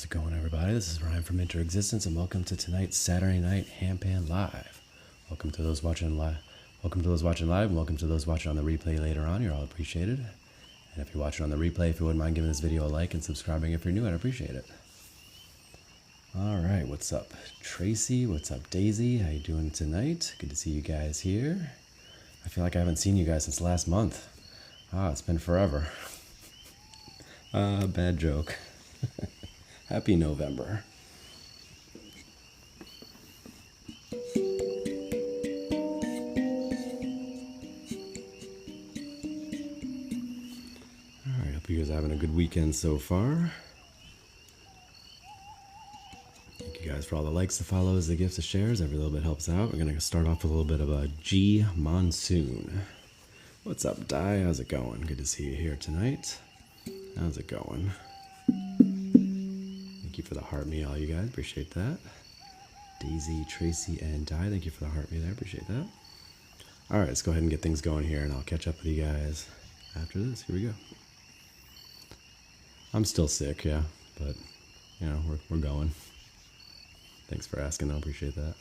How's it going, everybody? This is Ryan from Interexistence, and welcome to tonight's Saturday Night Handpan Live. Welcome to those watching live. Welcome to those watching live, and welcome to those watching on the replay later on. You're all appreciated. And if you're watching on the replay, if you wouldn't mind giving this video a like and subscribing if you're new, I'd appreciate it. All right, what's up, Tracy? What's up, Daisy? How you doing tonight? Good to see you guys here. I feel like I haven't seen you guys since last month. It's been forever. Bad joke. Happy November. Alright, hope you guys are having a good weekend so far. Thank you guys for all the likes, the follows, the gifts, the shares. Every little bit helps out. We're going to start off with a little bit of a G Monsoon. What's up, Di? How's it going? Good to see you here tonight. How's it going? Thank you for the heart me, all you guys. Appreciate that. Daisy, Tracy, and Di, thank you for the heart me there. Appreciate that. All right, let's go ahead and get things going here, and I'll catch up with you guys after this. Here we go. I'm still sick, yeah, but, you know, we're going. Thanks for asking, though. Appreciate that.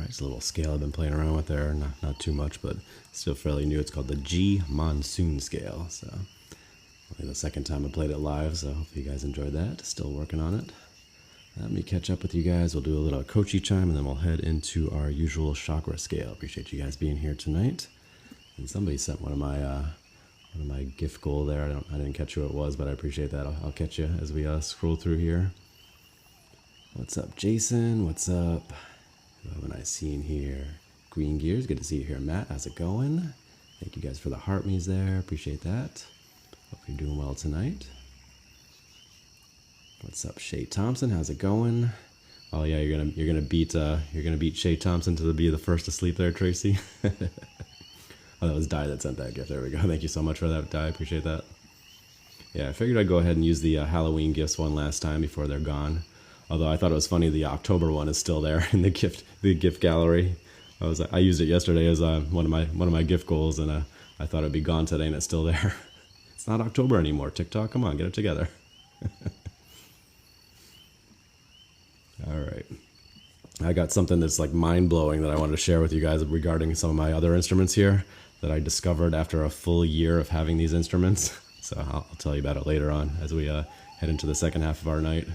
It's a little scale I've been playing around with there, not too much, but still fairly new. It's called the G Monsoon scale, so only the second time I played it live, so hopefully you guys enjoyed that. Still working on it. Let me catch up with you guys. We'll do a little Kochi chime, and then we'll head into our usual chakra scale. Appreciate you guys being here tonight. And somebody sent one of my gift goal there. I didn't catch who it was, but I appreciate that. I'll catch you as we scroll through here. What's up, Jason? What's up? Who haven't I seen here? Green Gears, good to see you here. Matt, how's it going? Thank you guys for the heart me's there. Appreciate that. Hope you're doing well tonight. What's up, Shay Thompson? How's it going? Oh yeah, you're gonna beat Shay Thompson to be the first to sleep there, Tracy. Oh, that was Di that sent that gift. There we go. Thank you so much for that, Di. I appreciate that. Yeah, I figured I'd go ahead and use the Halloween gifts one last time before they're gone. Although I thought it was funny, the October one is still there in the gift gallery. I used it yesterday as one of my gift goals, and I thought it'd be gone today, and it's still there. It's not October anymore. TikTok, come on, get it together. All right. I got something that's like mind-blowing that I wanted to share with you guys regarding some of my other instruments here that I discovered after a full year of having these instruments. So I'll tell you about it later on as we head into the second half of our night.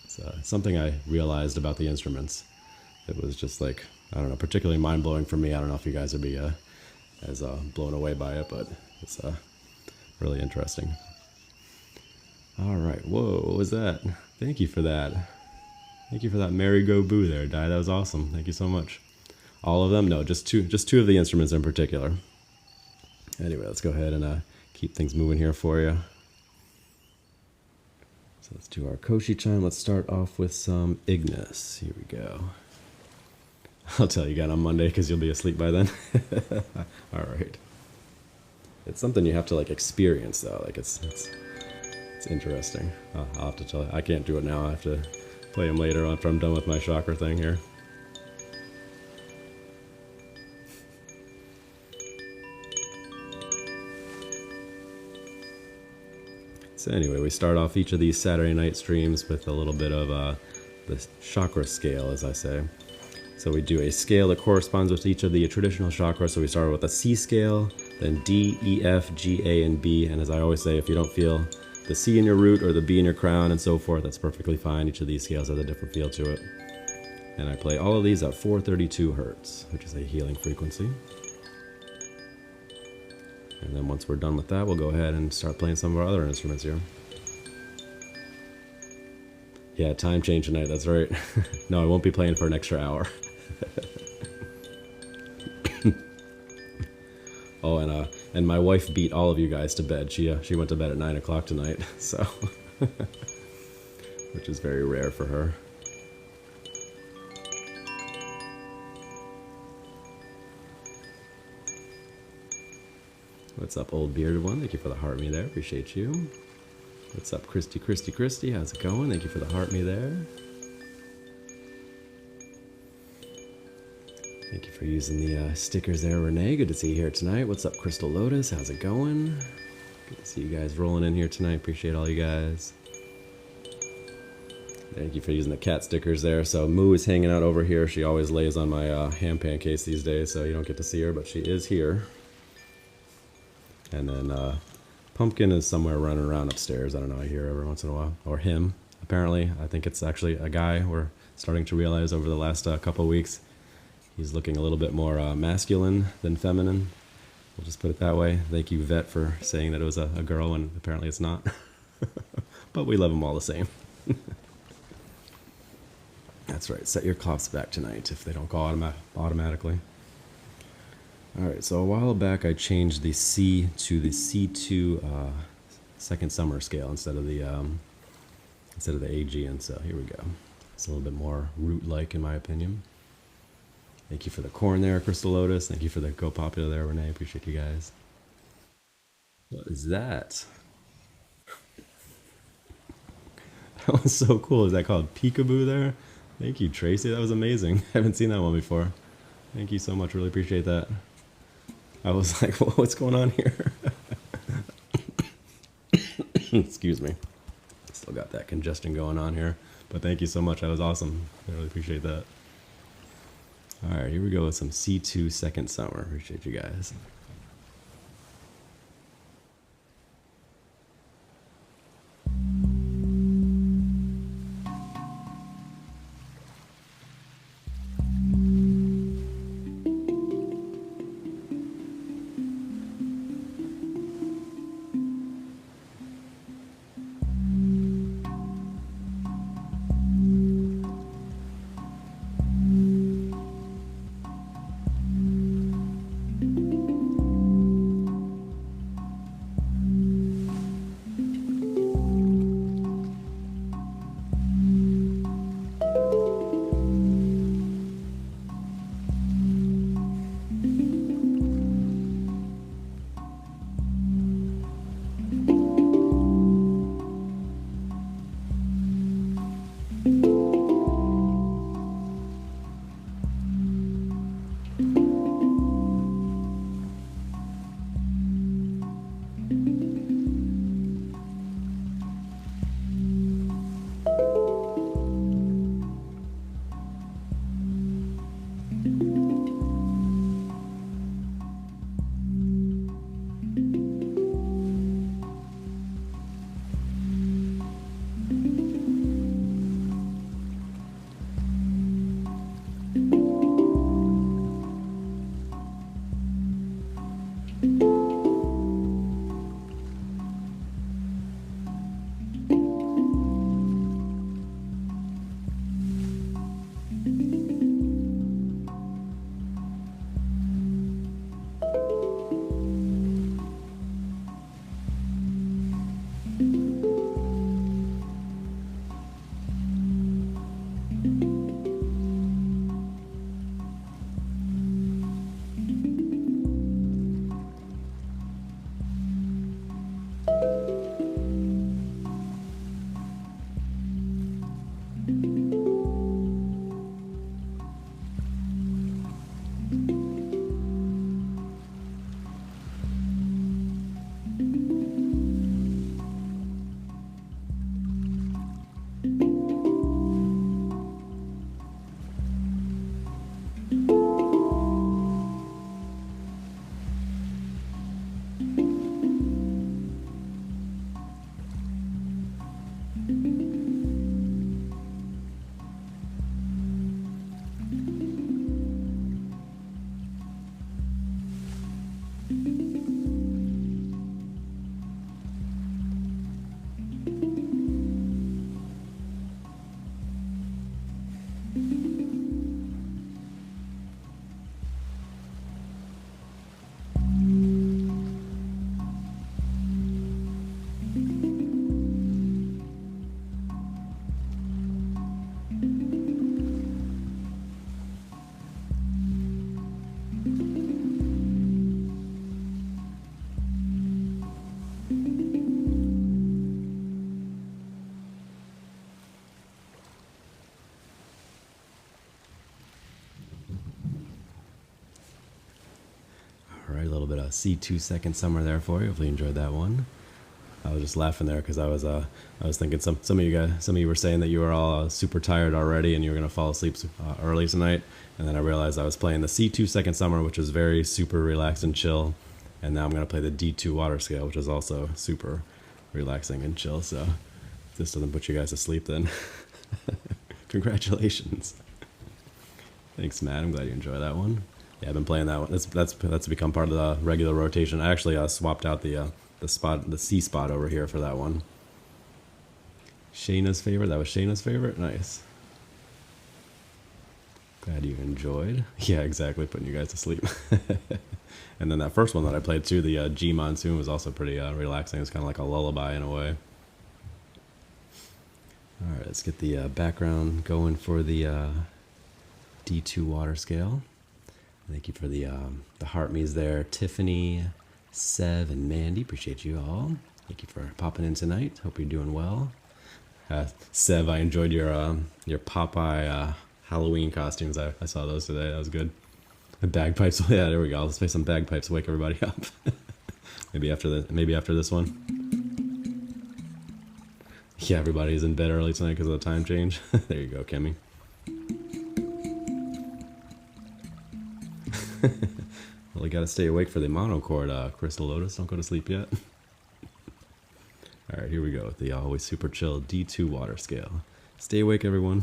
It's something I realized about the instruments. It was just like, I don't know, particularly mind-blowing for me. I don't know if you guys would be as blown away by it, but it's really interesting. All right. Whoa, what was that? Thank you for that. Thank you for that merry-go-boo there, Di. That was awesome. Thank you so much. All of them? No, just two of the instruments in particular. Anyway, let's go ahead and keep things moving here for you. So let's do our Koshi chime. Let's start off with some Ignis. Here we go. I'll tell you again on Monday because you'll be asleep by then. All right. It's something you have to like experience though. Like it's interesting. I'll have to tell you. I can't do it now. I have to play them later after I'm done with my chakra thing here. So anyway, we start off each of these Saturday night streams with a little bit of the chakra scale, as I say. So we do a scale that corresponds with each of the traditional chakras. So we start with a C scale, then D, E, F, G, A, and B. And as I always say, if you don't feel the C in your root or the B in your crown and so forth, that's perfectly fine. Each of these scales has a different feel to it. And I play all of these at 432 hertz, which is a healing frequency. And then once we're done with that, we'll go ahead and start playing some of our other instruments here. Yeah, time change tonight, that's right. No, I won't be playing for an extra hour. Oh, and my wife beat all of you guys to bed. She went to bed at 9 o'clock tonight, so which is very rare for her. What's up, old bearded one? Thank you for the heart me there. Appreciate you. What's up, Christy? How's it going? Thank you for the heart me there. Thank you for using the stickers there, Renee. Good to see you here tonight. What's up, Crystal Lotus? How's it going? Good to see you guys rolling in here tonight. Appreciate all you guys. Thank you for using the cat stickers there. So Moo is hanging out over here. She always lays on my handpan case these days, so you don't get to see her, but she is here. And then Pumpkin is somewhere running around upstairs. I don't know, I hear every once in a while. Or him, apparently. I think it's actually a guy. We're starting to realize over the last couple of weeks. He's looking a little bit more masculine than feminine. We'll just put it that way. Thank you, Vet, for saying that it was a girl when apparently it's not. But we love them all the same. That's right. Set your clocks back tonight if they don't go automatically. Alright, so a while back I changed the C to the C2 second summer scale instead of the AG, and so here we go. It's a little bit more root-like in my opinion. Thank you for the corn there, Crystal Lotus. Thank you for the Go Popular there, Renee. Appreciate you guys. What is that? That was so cool. Is that called Peekaboo there? Thank you, Tracy. That was amazing. I haven't seen that one before. Thank you so much. Really appreciate that. I was like, whoa, what's going on here? Excuse me. Still got that congestion going on here. But thank you so much. That was awesome. I really appreciate that. All right, here we go with some C2 second summer. Appreciate you guys. All right, a little bit of C2 Second Summer there for you. Hopefully you enjoyed that one. I was just laughing there because I was thinking some of you were saying that you were all super tired already and you were gonna fall asleep early tonight, and then I realized I was playing the C2 Second Summer, which is very super relaxed and chill, and now I'm gonna play the D2 Water Scale, which is also super relaxing and chill. So if this doesn't put you guys to sleep, then congratulations. Thanks, Matt. I'm glad you enjoy that one. Yeah, I've been playing that one. That's become part of the regular rotation. I actually swapped out the C spot over here for that one. Shayna's favorite. That was Shayna's favorite. Nice. Glad you enjoyed. Yeah, exactly. Putting you guys to sleep. And then that first one that I played too, the G Monsoon, was also pretty relaxing. It's kind of like a lullaby in a way. All right, let's get the background going for the D2 Water Scale. Thank you for the heart me's there, Tiffany, Sev, and Mandy. Appreciate you all. Thank you for popping in tonight. Hope you're doing well. Sev, I enjoyed your Popeye Halloween costumes. I saw those today. That was good. The bagpipes. Yeah, there we go. Let's play some bagpipes to wake everybody up. maybe after this one. Yeah, everybody's in bed early tonight because of the time change. There you go, Kimmy. Well, you gotta stay awake for the monochord, Crystal Lotus. Don't go to sleep yet. Alright, here we go with the always super chill D2 Water Scale. Stay awake, everyone.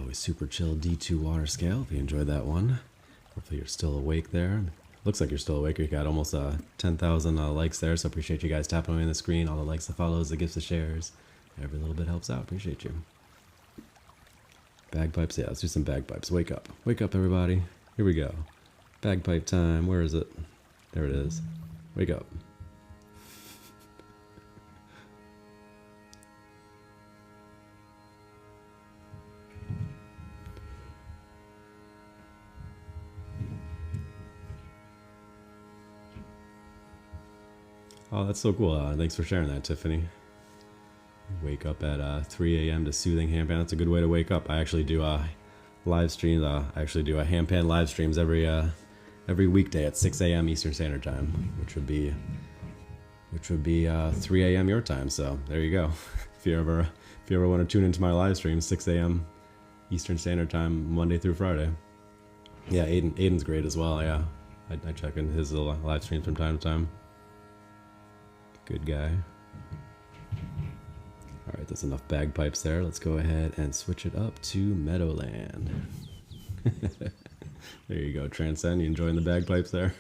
always, super chill D2 water scale. If you enjoyed that one, hopefully you're still awake there. Looks like you're still awake. You got almost 10,000 likes there, so appreciate you guys tapping away on the screen. All the likes, the follows, the gifts, the shares. Every little bit helps out. Appreciate you. Bagpipes, yeah, let's do some bagpipes. Wake up. Wake up, everybody. Here we go. Bagpipe time. Where is it? There it is. Wake up. Oh, that's so cool. Thanks for sharing that, Tiffany. Wake up at 3 a.m. to soothing handpan. That's a good way to wake up. I actually do live streams. I actually do a handpan live streams every weekday at 6 a.m. Eastern Standard Time, which would be 3 a.m. your time. So there you go. If you ever want to tune into my live stream, 6 a.m. Eastern Standard Time, Monday through Friday. Yeah, Aiden's great as well. Yeah, I check in his live streams from time to time. Good guy. All right, there's enough bagpipes there. Let's go ahead and switch it up to Meadowland. There you go, Transcend. You enjoying the bagpipes there?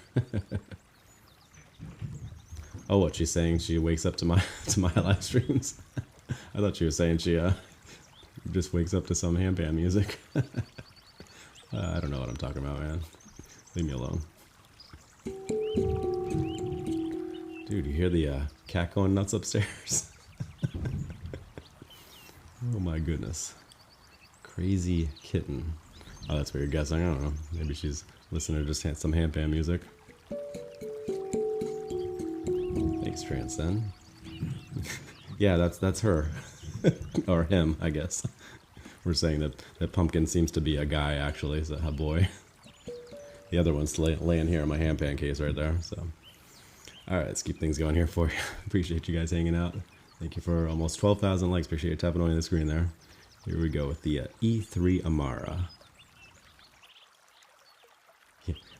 Oh, what she's saying? She wakes up to my live streams. I thought she was saying she just wakes up to some handpan music. I don't know what I'm talking about, man. Leave me alone. Dude, you hear the cat going nuts upstairs? Oh my goodness. Crazy kitten. Oh, that's what you're guessing. I don't know. Maybe she's listening to just some handpan music. Thanks, Transcend. Yeah, that's her. Or him, I guess. We're saying that Pumpkin seems to be a guy, actually. It's a boy. The other one's laying here in my handpan case right there, so... Alright, let's keep things going here for you. Appreciate you guys hanging out. Thank you for almost 12,000 likes. Appreciate you tapping on the screen there. Here we go with the E3 Amara.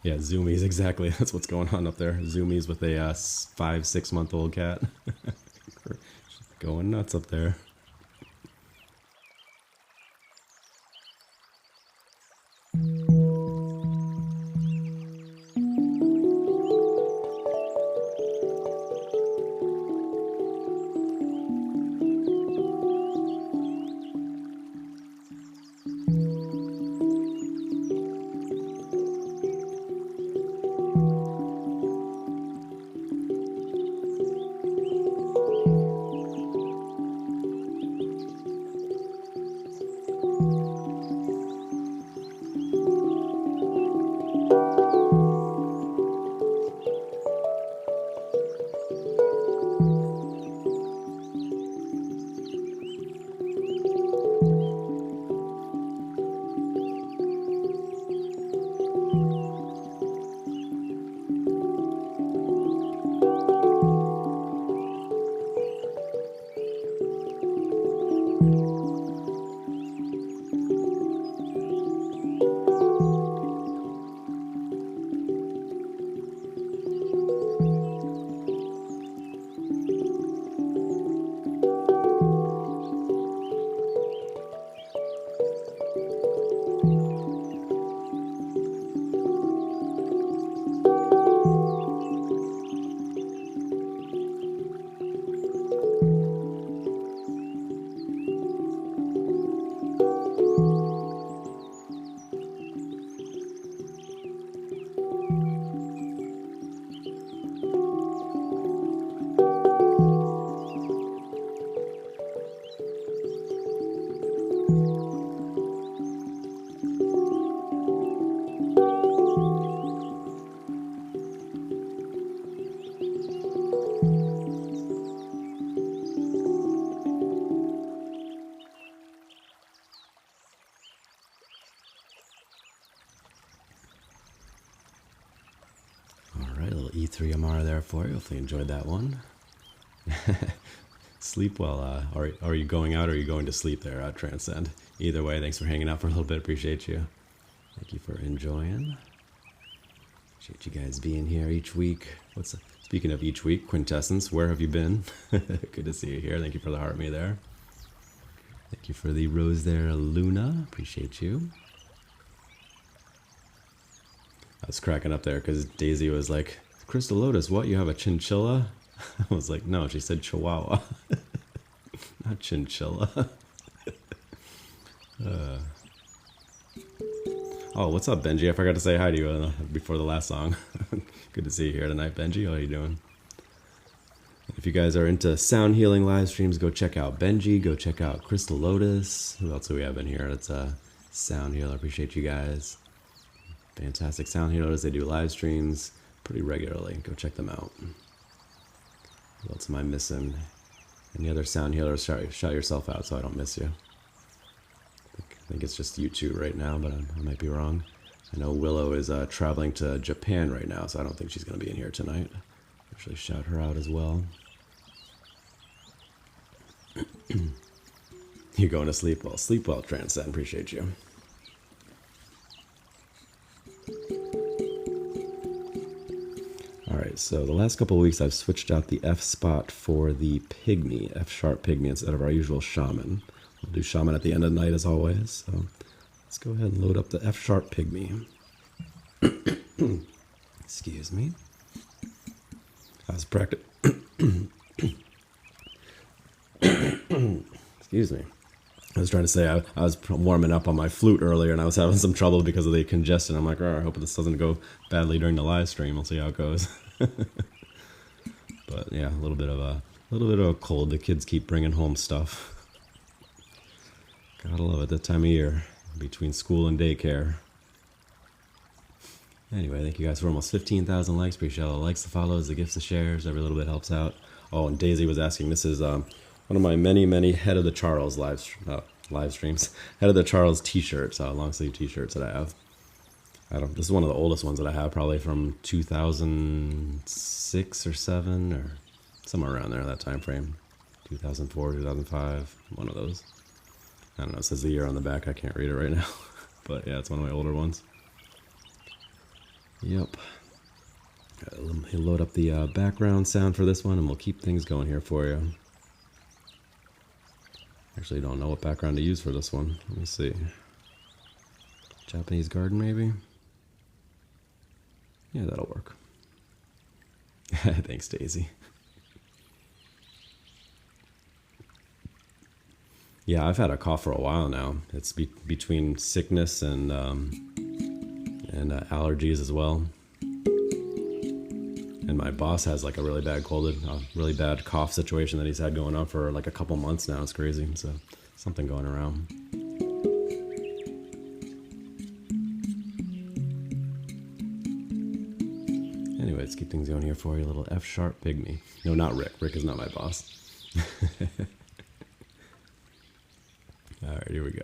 Yeah, zoomies, exactly. That's what's going on up there. Zoomies with a 5-6 month old cat. Going nuts up there. E3 Amara there for you. Hopefully you enjoyed that one. Sleep well. Are you going out or are you going to sleep there, Transcend? Either way, thanks for hanging out for a little bit. Appreciate you. Thank you for enjoying. Appreciate you guys being here each week. Speaking of each week, Quintessence, where have you been? Good to see you here. Thank you for the heart me there. Thank you for the rose there, Luna. Appreciate you. I was cracking up there because Daisy was like, Crystal Lotus, what? You have a chinchilla? I was like, no, she said chihuahua. Not chinchilla. Oh, what's up, Benji? I forgot to say hi to you before the last song. Good to see you here tonight, Benji. How are you doing? If you guys are into sound healing live streams, go check out Benji. Go check out Crystal Lotus. Who else do we have in here? That's a sound healer. I appreciate you guys. Fantastic sound healers. They do live streams pretty regularly. Go check them out. Who else am I missing? Any other sound healers? Shout yourself out so I don't miss you. I think it's just you two right now, but I might be wrong. I know Willow is traveling to Japan right now, so I don't think she's going to be in here tonight. Actually, shout her out as well. You going to sleep well? Sleep well, Transcend. Appreciate you. All right, so the last couple of weeks I've switched out the F spot for the Pygmy, F sharp Pygmy, instead of our usual Shaman. We'll do Shaman at the end of the night as always. So let's go ahead and load up the F sharp Pygmy. Excuse me. I was Excuse me. I was trying to say I was warming up on my flute earlier and I was having some trouble because of the congestion. I'm like, oh, I hope this doesn't go badly during the live stream. We'll see how it goes. But yeah, a little bit of a cold. The kids keep bringing home stuff. Gotta love it that time of year between school and daycare. Anyway, thank you guys for almost 15,000 likes. Appreciate all the likes, the follows, the gifts, the shares. Every little bit helps out. Oh, and Daisy was asking, this is one of my many Head of the Charles live streams. Head of the Charles t-shirts, long sleeve t-shirts that I have. This is one of the oldest ones that I have, probably from 2006 or 7 or somewhere around there, that time frame. 2004, 2005, one of those. I don't know, it says the year on the back. I can't read it right now. But yeah, it's one of my older ones. Yep. He'll load up the background sound for this one, and we'll keep things going here for you. Actually, don't know what background to use for this one. Let me see. Japanese garden, maybe? Yeah, that'll work. Thanks, Daisy. Yeah, I've had a cough for a while now. It's between sickness and allergies as well. And my boss has like a really bad really bad cough situation that he's had going on for like a couple months now. It's crazy. So something going around. Anyway, let's keep things going here for you. A little F sharp Pygmy. No, not Rick. Rick is not my boss. All right, here we go.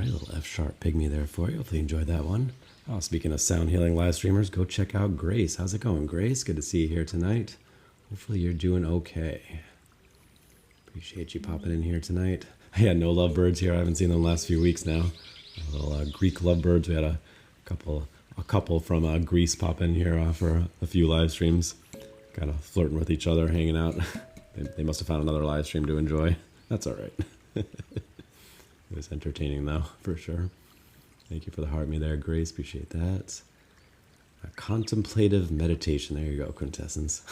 right, a little F sharp pygmy there for you. Hopefully you enjoyed that one. Oh, speaking of sound healing live streamers, go check out Grace. How's it going, Grace? Good to see you here tonight. Hopefully you're doing okay. Appreciate you popping in here tonight. I had no lovebirds here. I haven't seen them the last few weeks now. Little Greek lovebirds. We had a couple from Greece pop in here for a few live streams. Kind of flirting with each other, hanging out. They must have found another live stream to enjoy. That's all right. It was entertaining though, for sure. Thank you for the heart me there, Grace. Appreciate that. A contemplative meditation. There you go, Quintessence.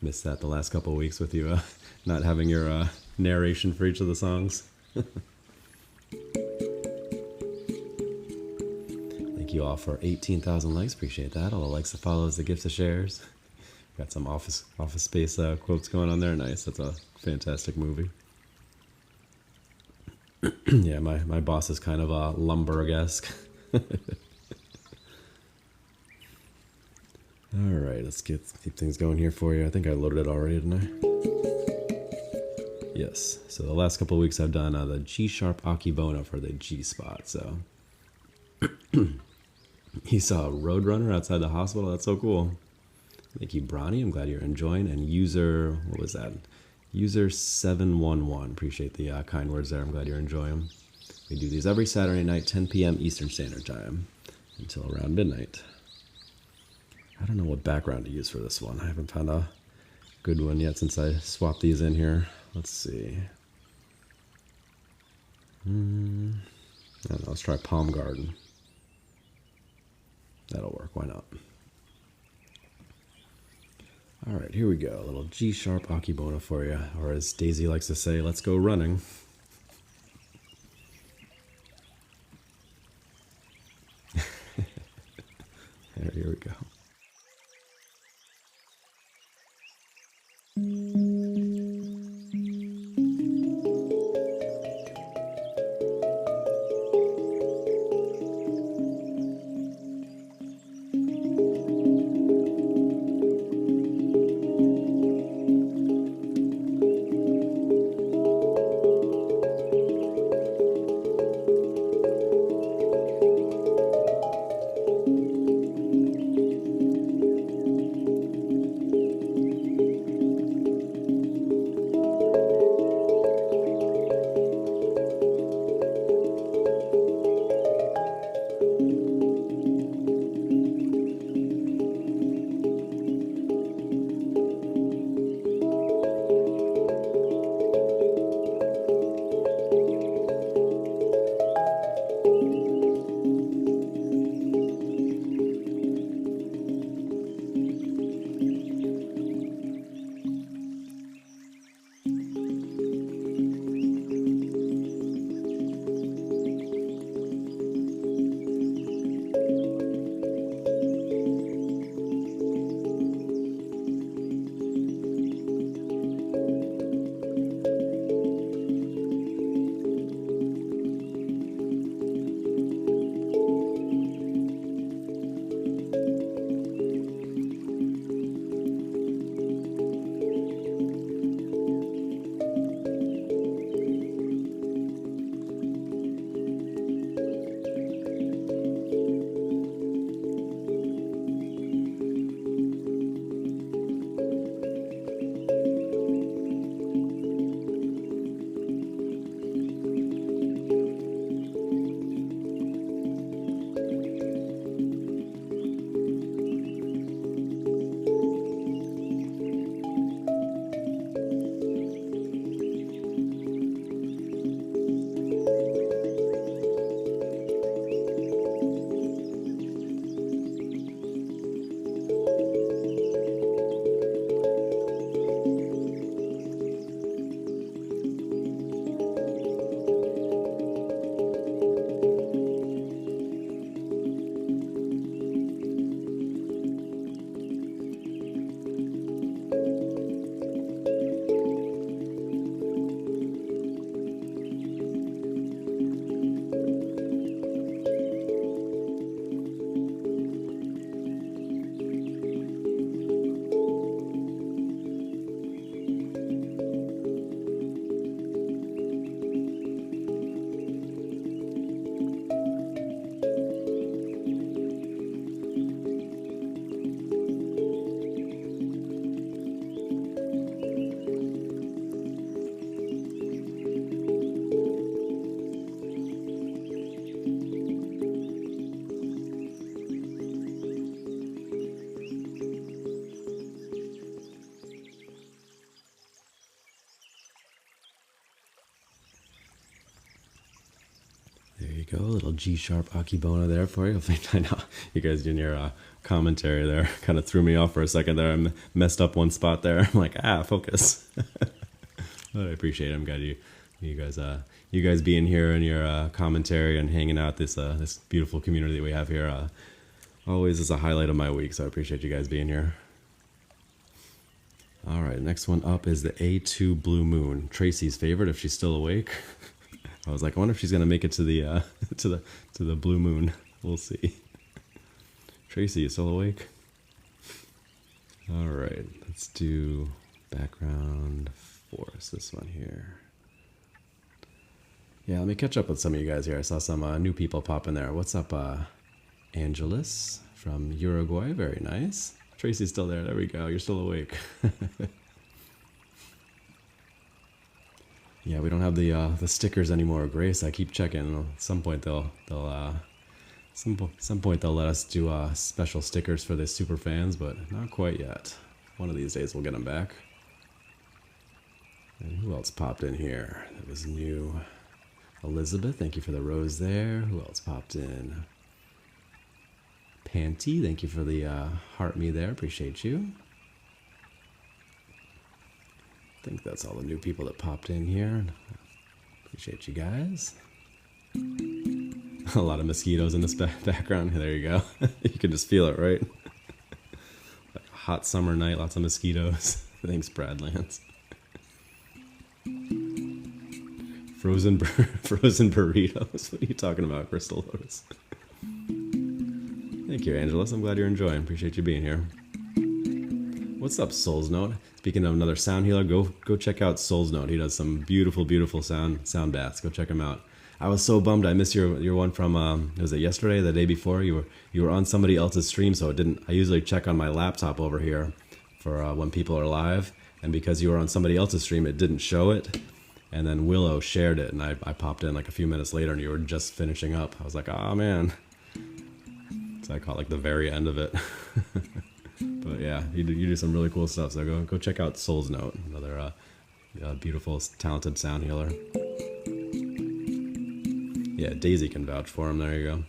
Missed that the last couple of weeks with you not having your narration for each of the songs. Thank you all for 18,000 likes. Appreciate that. All the likes, the follows, the gifts, the shares. Got some Office Space quotes going on there. Nice. That's a fantastic movie. Yeah, my boss is kind of Lumberg-esque. All right, let's keep things going here for you. I think I loaded it already, didn't I? Yes. So the last couple of weeks I've done the G sharp Akibona for the G spot. So he saw a Roadrunner outside the hospital. That's so cool. Thank you, Bronny. I'm glad you're enjoying. And user, what was that? User 711. Appreciate the kind words there. I'm glad you're enjoying them. We do these every Saturday night, 10 p.m. Eastern Standard Time until around midnight. I don't know what background to use for this one. I haven't found a good one yet since I swapped these in here. Let's see. I don't know. Let's try Palm Garden. That'll work. Why not? All right, here we go. A little G sharp Akibona for you. Or as Daisy likes to say, let's go running. Here we go. we go. A little G sharp akibona there for you. I know you guys in your commentary there kind of threw me off for a second there. I messed up one spot there. I'm like, focus. But I appreciate it. I'm glad you guys being here in your commentary and hanging out this beautiful community that we have here. Always is a highlight of my week, so I appreciate you guys being here. All right, next one up is the A2 Blue Moon, Tracy's favorite if she's still awake. I was like, I wonder if she's gonna make it to the to the Blue Moon. We'll see. Tracy, you still awake? All right, let's do background forest. This one here. Yeah, let me catch up with some of you guys here. I saw some new people pop in there. What's up, Angeles from Uruguay? Very nice. Tracy's still there. There we go. You're still awake. Yeah, we don't have the stickers anymore, Grace. I keep checking. At some point they'll let us do special stickers for the super fans, but not quite yet. One of these days we'll get them back. And who else popped in here? That was new. Elizabeth, thank you for the rose there. Who else popped in? Panty, thank you for the heart me there. Appreciate you. I think that's all the new people that popped in here. Appreciate you guys. A lot of mosquitoes in this background. There you go. You can just feel it, right? Like a hot summer night, lots of mosquitoes. Thanks, Brad Lance. Frozen burritos. What are you talking about, Crystal Lotus? Thank you, Angeles. I'm glad you're enjoying. Appreciate you being here. What's up, Souls Note? Speaking of another sound healer, go check out Souls Note. He does some beautiful sound baths. Go check him out. I was so bummed I missed your one from was it yesterday, the day before? You were on somebody else's stream, so it didn't. I usually check on my laptop over here for when people are live, and because you were on somebody else's stream, it didn't show it. And then Willow shared it, and I popped in like a few minutes later, and you were just finishing up. I was like, oh man. So I caught like the very end of it. But yeah, you do some really cool stuff. So go check out Soul's Note, another beautiful, talented sound healer. Yeah, Daisy can vouch for him. There you go.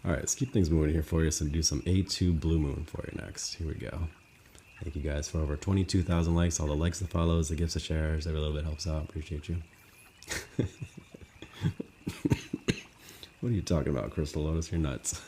All right, let's keep things moving here for you. So do some A2 Blue Moon for you next. Here we go. Thank you guys for over 22,000 likes, all the likes, the follows, the gifts, the shares. Every little bit helps out. Appreciate you. What are you talking about, Crystal Lotus? You're nuts.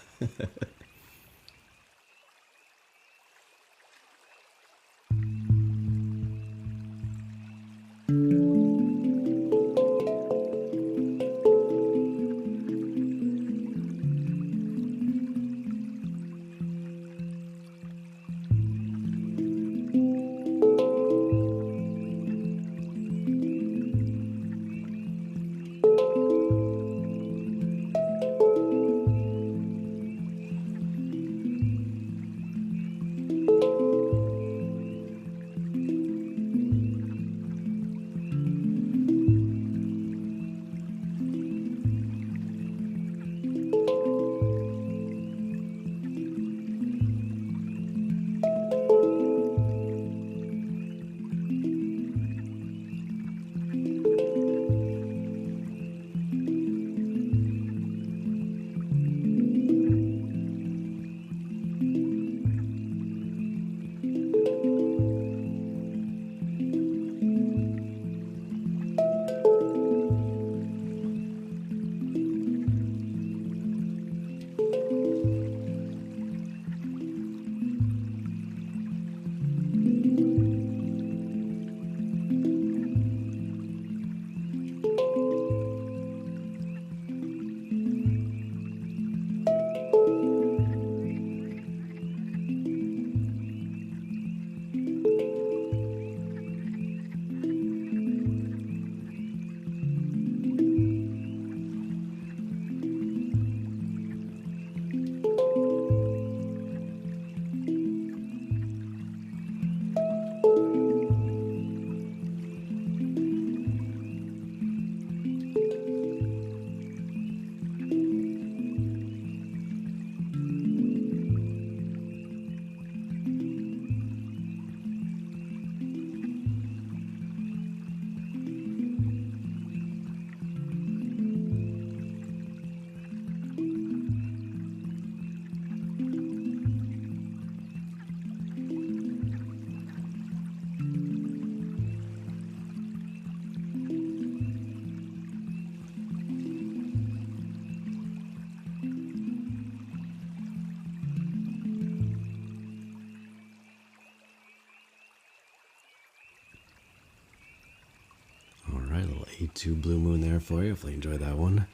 Alright, a little A2 Blue Moon there for you. Hopefully you enjoyed that one.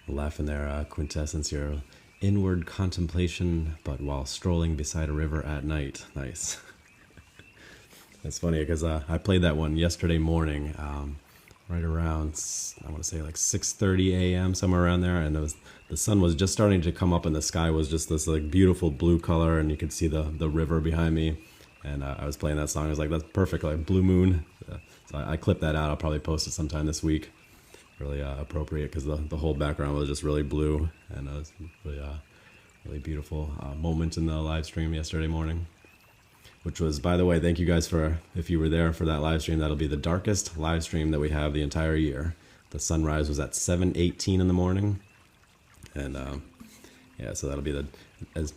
Laughing there, Quintessence, your inward contemplation, but while strolling beside a river at night. Nice. That's funny because I played that one yesterday morning, right around, I want to say like 6:30 a.m., somewhere around there, and the sun was just starting to come up and the sky was just this like beautiful blue color, and you could see the river behind me, and I was playing that song. I was like, that's perfect, like Blue Moon. So I clipped that out. I'll probably post it sometime this week. Really appropriate because the whole background was just really blue, and it was really beautiful moment in the live stream yesterday morning. Which was, by the way, thank you guys for, if you were there for that live stream, that'll be the darkest live stream that we have the entire year. The sunrise was at 7:18 in the morning. And yeah, so that'll be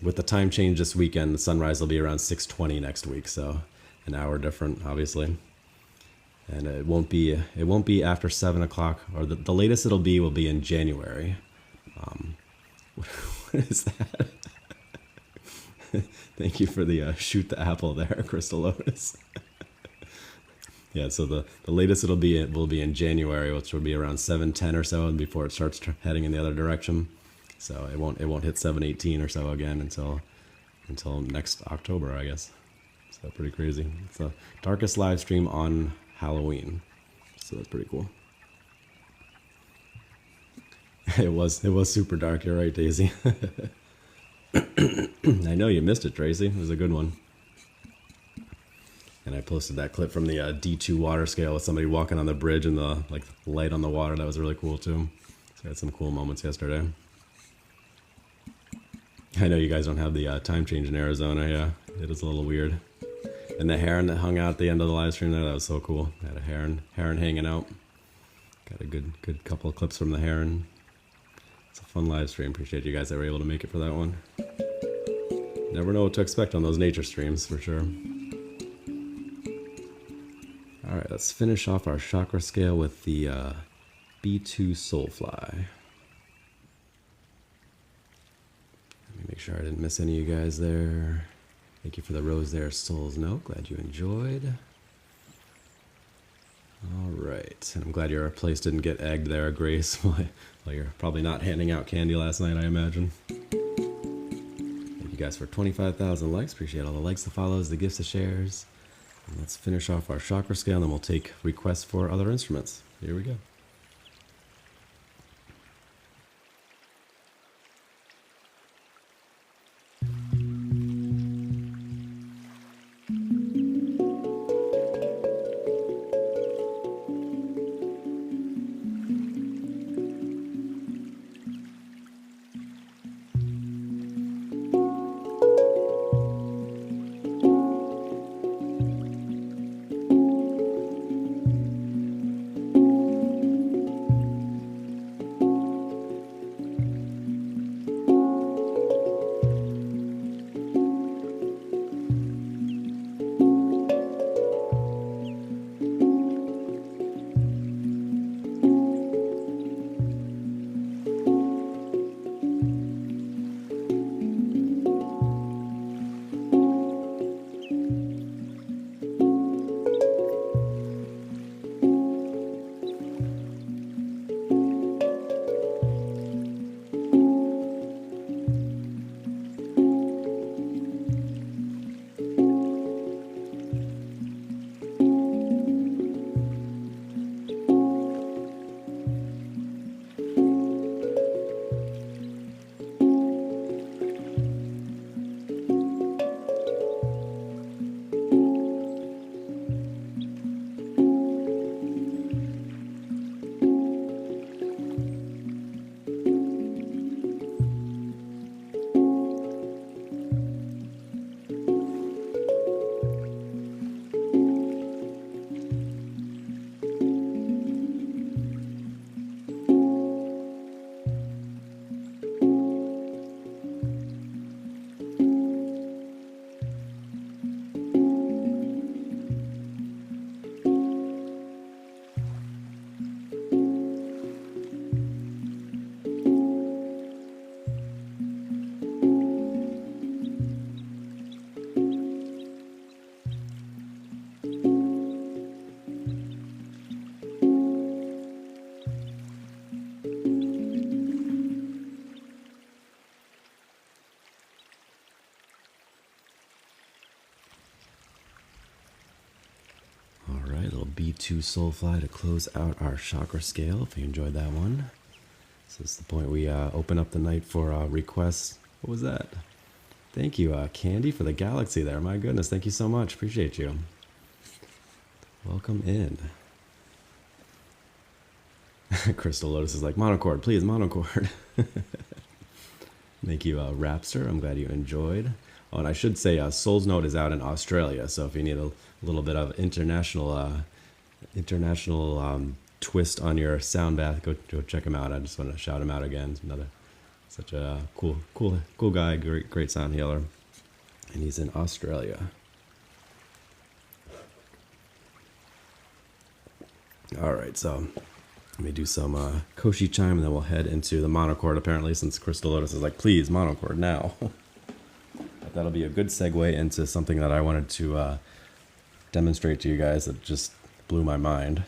with the time change this weekend, the sunrise will be around 6:20 next week. So an hour different, obviously. And it won't be after 7 o'clock, or the latest will be in January. What is that? Thank you for the shoot the apple there, Crystal Lotus. Yeah, so the latest will be in January, which will be around 7:10 or so, and before it starts heading in the other direction. So it won't hit 7:18 or so again until next October, I guess. So pretty crazy. It's the darkest live stream on Halloween, so that's pretty cool. It was super dark. You're right, Daisy. I know you missed it, Tracy. It was a good one. And I posted that clip from the D2 water scale with somebody walking on the bridge and the light on the water. That was really cool too. So I had some cool moments yesterday. I know you guys don't have the time change in Arizona. Yeah, it is a little weird. And the heron that hung out at the end of the live stream there, that was so cool. I had a heron hanging out. Got a good couple of clips from the heron. It's a fun live stream. Appreciate you guys that were able to make it for that one. Never know what to expect on those nature streams, for sure. Alright, let's finish off our chakra scale with the B2 Soulfly. Let me make sure I didn't miss any of you guys there. Thank you for the rose there, Soul's Note. Glad you enjoyed. Alright, and I'm glad your place didn't get egged there, Grace. Well, you're probably not handing out candy last night, I imagine. Thank you guys for 25,000 likes. Appreciate all the likes, the follows, the gifts, the shares. And let's finish off our chakra scale, and then we'll take requests for other instruments. Here we go. B2 Soulfly to close out our chakra scale, if you enjoyed that one. So this is the point we open up the night for requests. What was that? Thank you, Candy, for the galaxy there. My goodness, thank you so much. Appreciate you. Welcome in. Crystal Lotus is like, monochord, please, monochord. Thank you, Rapster. I'm glad you enjoyed. Oh, and I should say Soul's Note is out in Australia, so if you need a little bit of international twist on your sound bath, go check him out. I just want to shout him out again. Such a cool guy, great sound healer, and he's in Australia. All right, so let me do some Koshi chime, and then we'll head into the monochord. Apparently, since Crystal Lotus is like, please monochord now. But that'll be a good segue into something that I wanted to demonstrate to you guys that just blew my mind.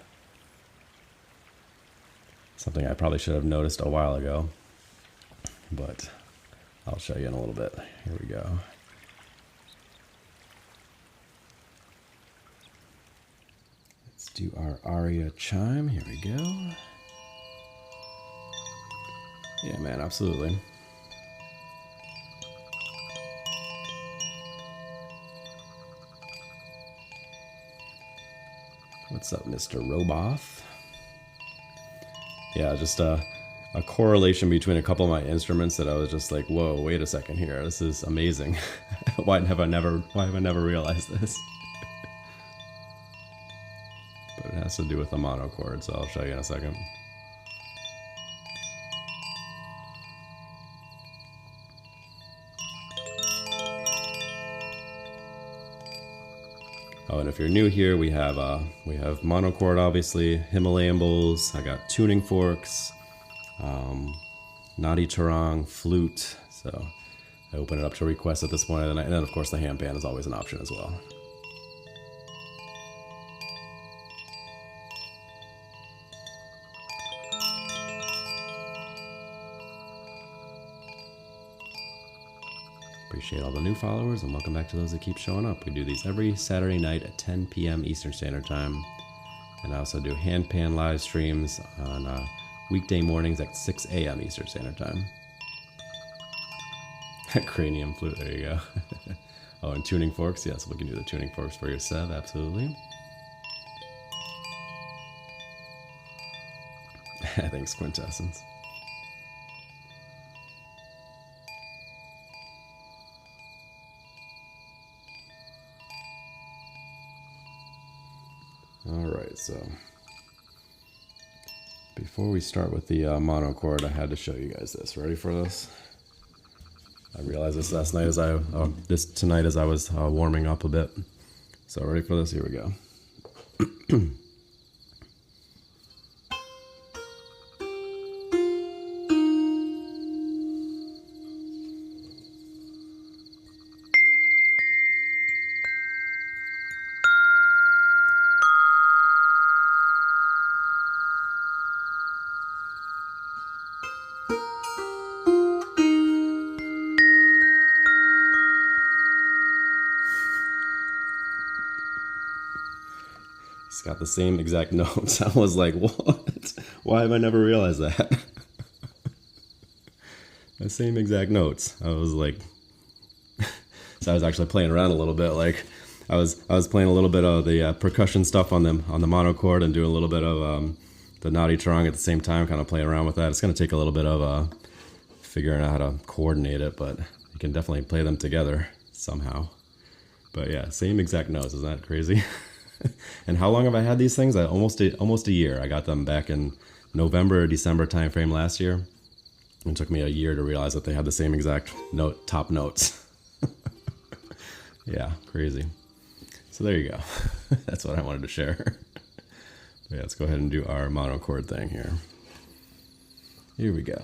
Something I probably should have noticed a while ago, but I'll show you in a little bit. Here we go. Let's do our aria chime. Here we go. Yeah, man, absolutely. What's up, Mr. Roboff? Yeah, just a correlation between a couple of my instruments that I was just like, whoa, wait a second here. This is amazing. Why have I never realized this? But it has to do with the monochord, so I'll show you in a second. Oh, and if you're new here, we have monochord, obviously, Himalayan bowls. I got tuning forks, Nadi Tarang, flute. So I open it up to requests at this point of the night, and then of course the handpan is always an option as well. Appreciate all the new followers, and welcome back to those that keep showing up. We do these every Saturday night at 10 p.m. Eastern Standard Time. And I also do handpan live streams on weekday mornings at 6 a.m. Eastern Standard Time. Cranium flute, there you go. Oh, and tuning forks, yes, we can do the tuning forks for your Sev, absolutely. Thanks, Quintessence. Alright, so before we start with the monochord, I had to show you guys this. Ready for this? I realized this tonight as I was warming up a bit. So ready for this? Here we go. It's got the same exact notes. I was like, what? Why have I never realized that? The same exact notes. I was like, so I was actually playing around a little bit. Like I was playing a little bit of the percussion stuff on the monochord and doing a little bit of the Nadi Tarang at the same time, kind of playing around with that. It's going to take a little bit of figuring out how to coordinate it, but you can definitely play them together somehow. But yeah, same exact notes. Isn't that crazy? And how long have I had these things? Almost a year. I got them back in November or December timeframe last year. It took me a year to realize that they had the same exact top notes. Yeah, crazy. So there you go. That's what I wanted to share. Yeah, let's go ahead and do our monochord thing here. Here we go.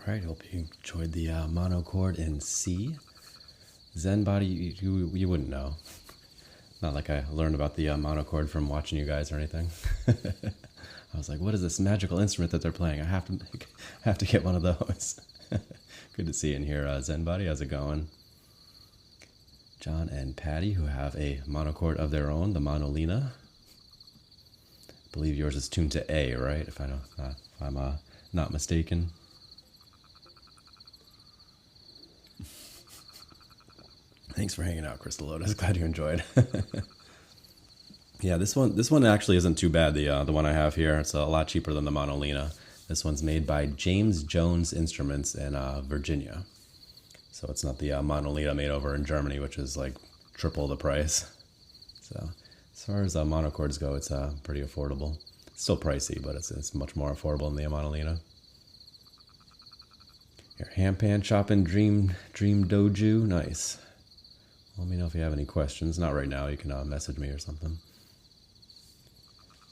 Alright, hope you enjoyed the mono chord in C. Zen body, you wouldn't know. Not like I learned about the mono chord from watching you guys or anything. I was like, what is this magical instrument that they're playing? I have to get one of those. Good to see you in here, Zen body. How's it going? John and Patty, who have a monochord of their own, the Monolina. I believe yours is tuned to A, right? If I'm not mistaken. Thanks for hanging out, Crystal Lotus. Glad you enjoyed. Yeah, this one actually isn't too bad. The one I have here, it's a lot cheaper than the Monolina. This one's made by James Jones Instruments in Virginia. So it's not the Monolina made over in Germany, which is like triple the price. So as far as monochords go, it's pretty affordable. It's still pricey, but it's much more affordable than the Monolina. Your Handpan shopping Dream Doju, nice. Let me know if you have any questions. Not right now. You can message me or something.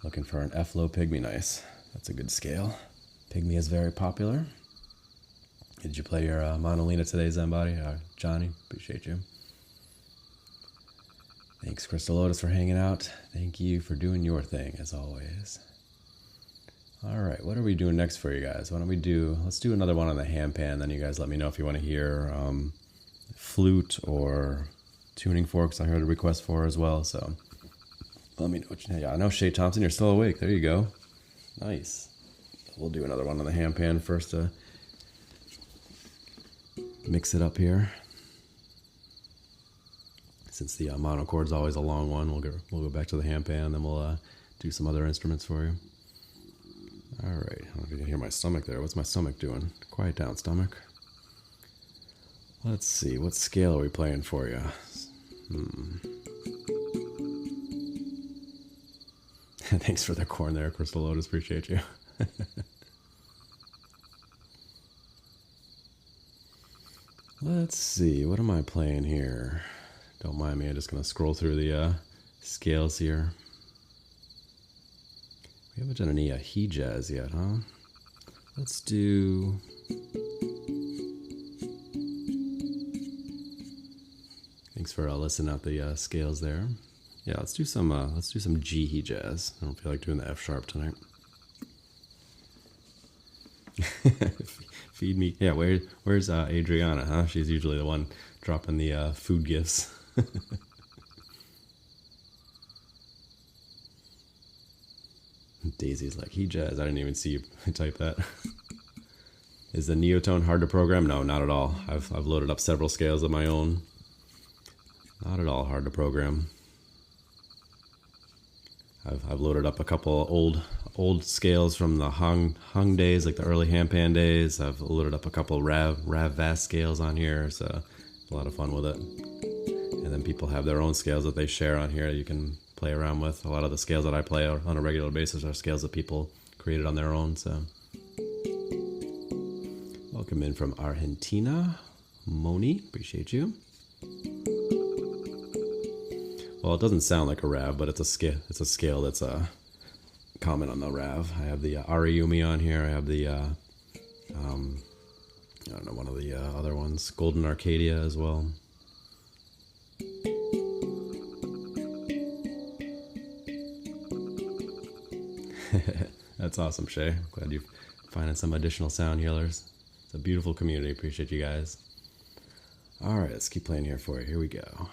Looking for an F-low pygmy, nice. That's a good scale. Pygmy is very popular. Did you play your Monolina today, Zenbody? Johnny, appreciate you. Thanks, Crystal Lotus, for hanging out. Thank you for doing your thing, as always. All right, what are we doing next for you guys? Let's do another one on the handpan, then you guys let me know if you want to hear flute or tuning forks I heard a request for as well, so let me know what I know, Shay Thompson, you're still awake. There you go. Nice. We'll do another one on the handpan first to mix it up here. Since the monochord's always a long one, we'll go back to the handpan, then we'll do some other instruments for you. All right, I don't know if you can hear my stomach there. What's my stomach doing? Quiet down, stomach. Let's see, what scale are we playing for you? Thanks for the corn there, Crystal Lotus. Appreciate you. Let's see, what am I playing here? Don't mind me, I'm just going to scroll through the scales here. We haven't done any he jazz yet, huh? Let's do... Thanks for listening out the scales there. Yeah, let's do some G he jazz. I don't feel like doing the F sharp tonight. Feed me. Yeah, where's Adriana, huh? She's usually the one dropping the food gifts. Daisy's like, he jazz. I didn't even see you type that. Is the Neotone hard to program? No, not at all. I've loaded up several scales of my own. Not at all hard to program. I've loaded up a couple old scales from the Hang days, like the early handpan days. I've loaded up a couple Rav Vast scales on here, so a lot of fun with it. And then people have their own scales that they share on here that you can play around with. A lot of the scales that I play on a regular basis are scales that people created on their own. So, welcome in from Argentina, Moni. Appreciate you. Well, it doesn't sound like a Rav, but it's a scale. It's a scale that's common on the Rav. I have the Ariumi on here. I have the I don't know, one of the other ones, Golden Arcadia as well. That's awesome, Shay. Glad you're finding some additional sound healers. It's a beautiful community. Appreciate you guys. All right, let's keep playing here for you. Here we go.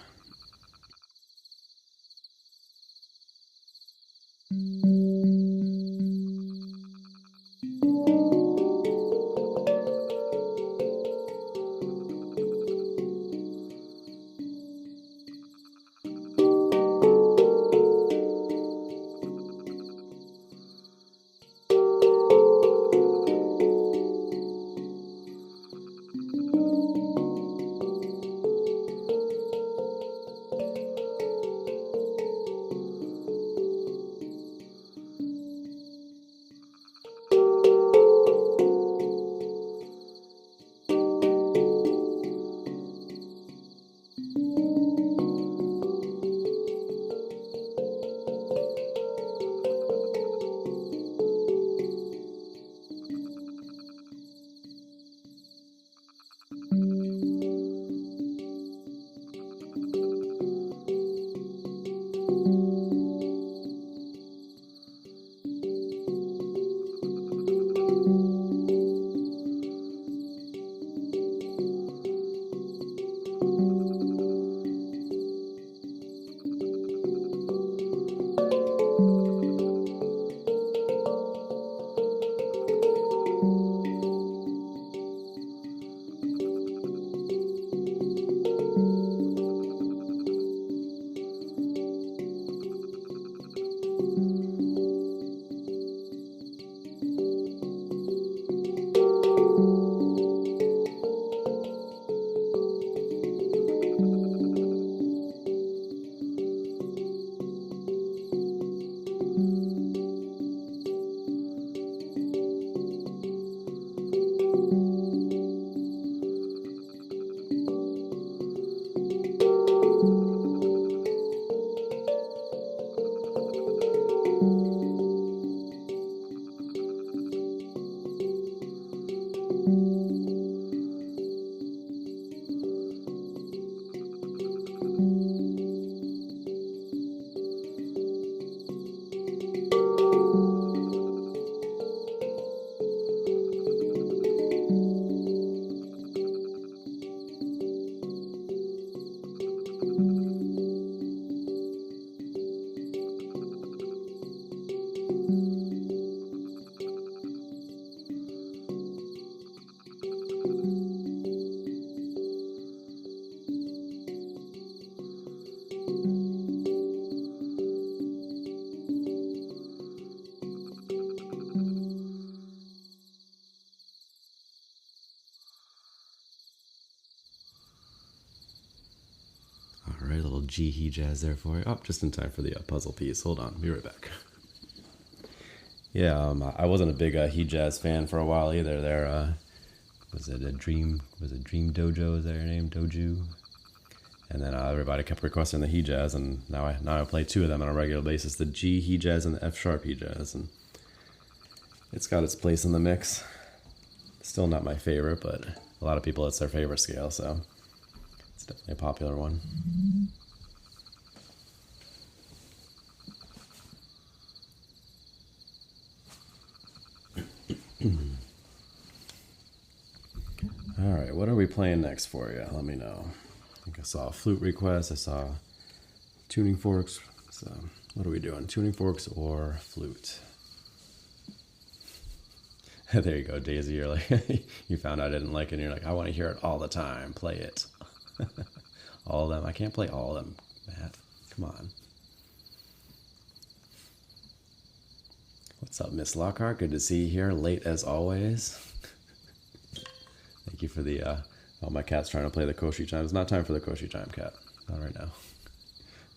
G he jazz there for you. Oh, just in time for the puzzle piece. Hold on, be right back. Yeah, I wasn't a big he jazz fan for a while either. There was it Dream Dojo? Is that your name, Doju? And then everybody kept requesting the he jazz, and now I play two of them on a regular basis: the G he jazz and the F sharp he jazz, and it's got its place in the mix. Still not my favorite, but a lot of people it's their favorite scale, so it's definitely a popular one. All right, what are we playing next for you? Let me know. I think I saw a flute request. I saw tuning forks. So what are we doing? Tuning forks or flute? There you go, Daisy. You're like, you found out I didn't like it, and you're like, I want to hear it all the time. Play it. All of them. I can't play all of them, Matt. Come on. What's up, Miss Lockhart? Good to see you here, late as always. Thank you for the, oh, my cat's trying to play the Koshi chime. It's not time for the Koshi chime, cat. Not right now.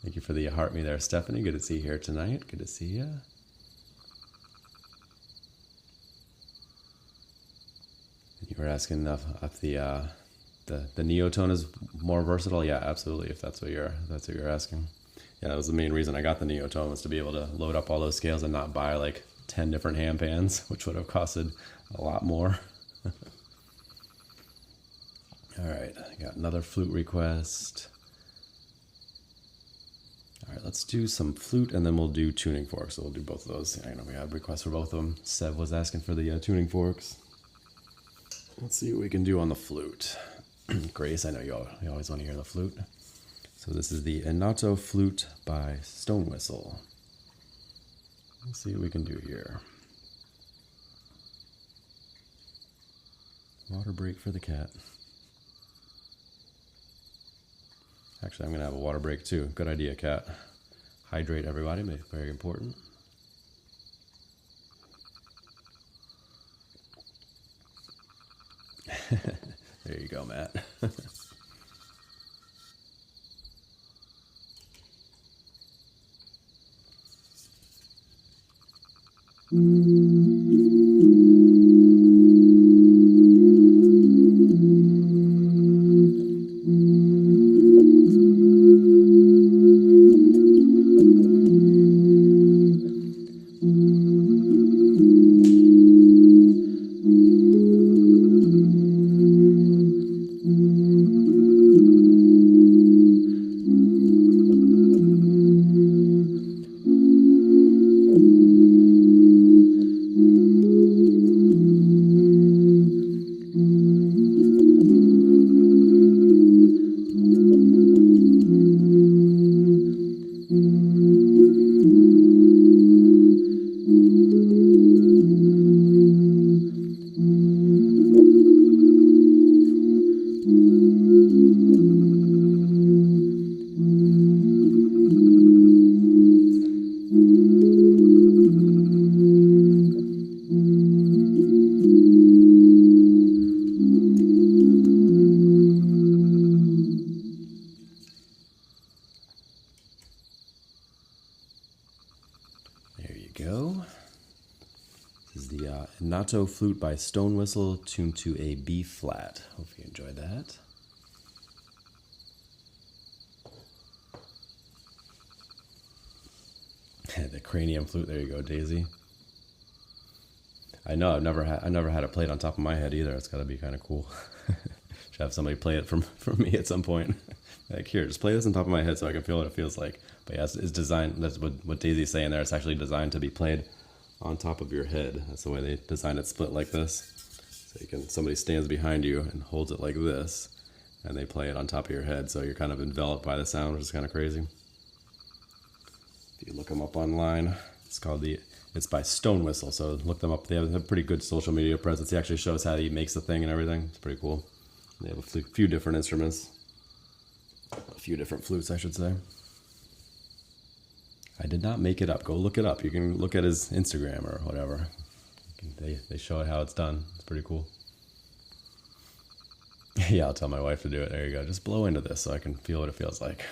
Thank you for the heart me there, Stephanie. Good to see you here tonight. Good to see you. You were asking if the Neotone is more versatile. Yeah, absolutely. If that's what you're asking. Yeah, that was the main reason I got the Neotone, was to be able to load up all those scales and not buy like 10 different handpans, which would have costed a lot more. All right, I got another flute request. All right, let's do some flute, and then we'll do tuning forks. So we'll do both of those. I know we have requests for both of them. Sev was asking for the tuning forks. Let's see what we can do on the flute. Grace, I know you always want to hear the flute. So this is the Neotone Flute by Stone Whistle. Let's see what we can do here. Water break for the cat. Actually, I'm going to have a water break too. Good idea, cat. Hydrate, everybody. Very important. There you go, Matt. Neotone Flute by Stone Whistle, tuned to a B flat. Hope you enjoyed that. The cranium flute. There you go, Daisy. I know. I've never had it played on top of my head either. It's got to be kind of cool. Should have somebody play it from me at some point. Like, here, just play this on top of my head so I can feel what it feels like. But yeah, it's designed. That's what Daisy's saying there. It's actually designed to be played on top of your head. That's the way they designed it, split like this. So somebody stands behind you and holds it like this, and they play it on top of your head, so you're kind of enveloped by the sound, which is kind of crazy. If you look them up online, it's by Stone Whistle, so look them up. They have a pretty good social media presence. He actually shows how he makes the thing and everything. It's pretty cool. They have a few different instruments. A few different flutes, I should say. I did not make it up. Go look it up. You can look at his Instagram or whatever. They show it how it's done. It's pretty cool. Yeah, I'll tell my wife to do it. There you go. Just blow into this so I can feel what it feels like.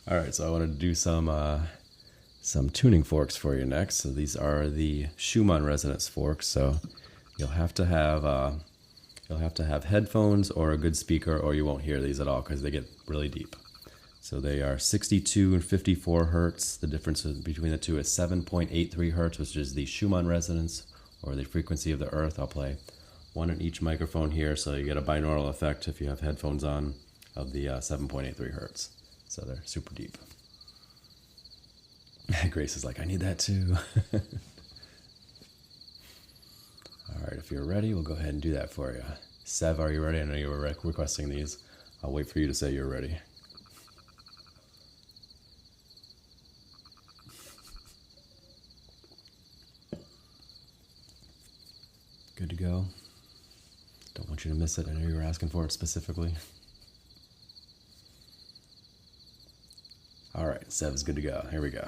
All right, so I wanted to do some tuning forks for you next. So these are the Schumann resonance forks. So you'll have to have headphones or a good speaker, or you won't hear these at all because they get really deep. So they are 62 and 54 hertz. The difference between the two is 7.83 hertz, which is the Schumann resonance, or the frequency of the earth. I'll play one in each microphone here, so you get a binaural effect if you have headphones on of the 7.83 hertz. So they're super deep. Grace is like, I need that too. All right, if you're ready, we'll go ahead and do that for you. Sev, are you ready? I know you were requesting these. I'll wait for you to say you're ready. Good to go. Don't want you to miss it. I know you were asking for it specifically. All right, Sev's good to go. Here we go.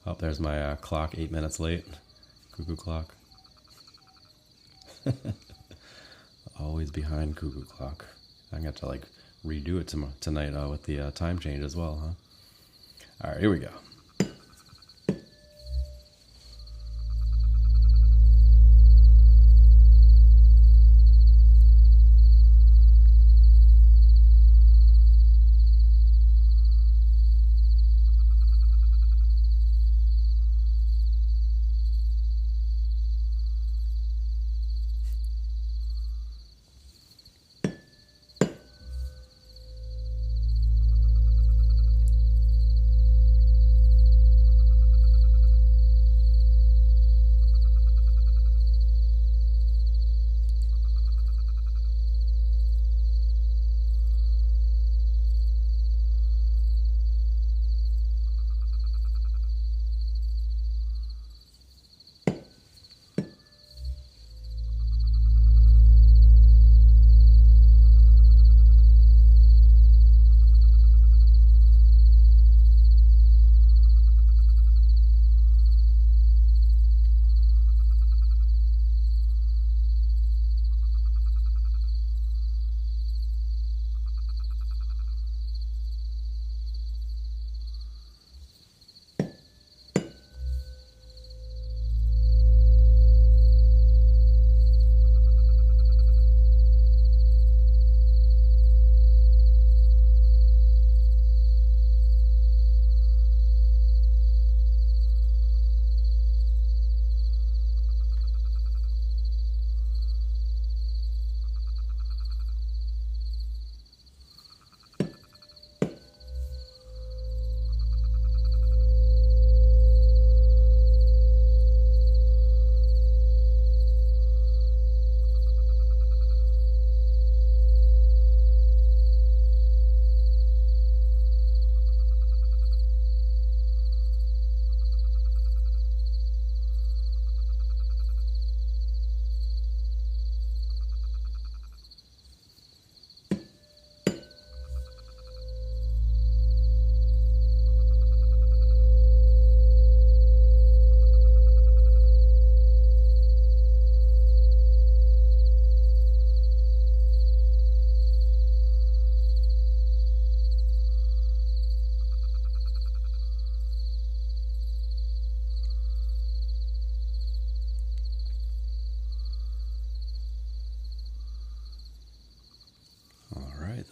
Oh, there's my clock, 8 minutes late. Cuckoo clock. Always behind cuckoo clock. I got to like redo it tonight with the time change as well, huh? All right, here we go.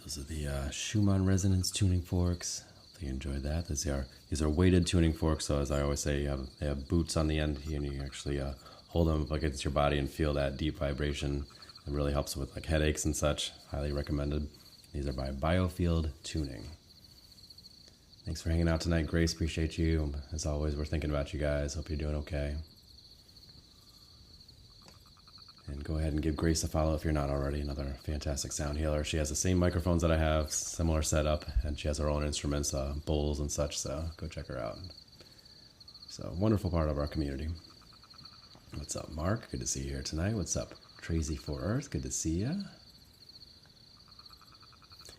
Those are the Schumann resonance tuning forks. Hopefully you enjoyed that. These are weighted tuning forks, so as I always say, they have boots on the end here, and you actually hold them up against your body and feel that deep vibration. It really helps with like headaches and such. Highly recommended. These are by Biofield Tuning. Thanks for hanging out tonight, Grace. Appreciate you. As always, we're thinking about you guys. Hope you're doing okay. And go ahead and give Grace a follow if you're not already. Another fantastic sound healer. She has the same microphones that I have, similar setup, and she has her own instruments, bowls and such, so go check her out. So, wonderful part of our community. What's up, Mark? Good to see you here tonight. What's up, Tracy for Earth? Good to see you.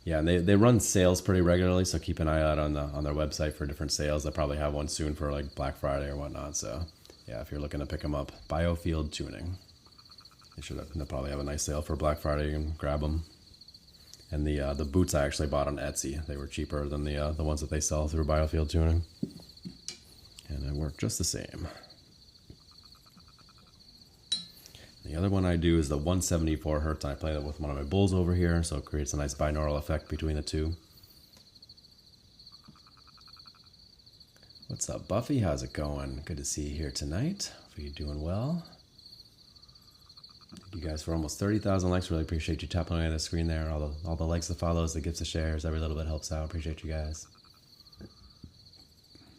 Yeah, and they run sales pretty regularly, so keep an eye out on their website for different sales. They'll probably have one soon for like Black Friday or whatnot. So, yeah, if you're looking to pick them up, Biofield Tuning. They'll probably have a nice sale for Black Friday. You can grab them. And the boots I actually bought on Etsy. They were cheaper than the ones that they sell through Biofield Tuning. And they work just the same. The other one I do is the 174 hertz. I play that with one of my bulls over here, so it creates a nice binaural effect between the two. What's up, Buffy? How's it going? Good to see you here tonight. Hope you're doing well. Thank you guys for almost 30,000 likes. Really appreciate you tapping on the screen there. All the likes, the follows, the gifts, the shares. Every little bit helps out. Appreciate you guys.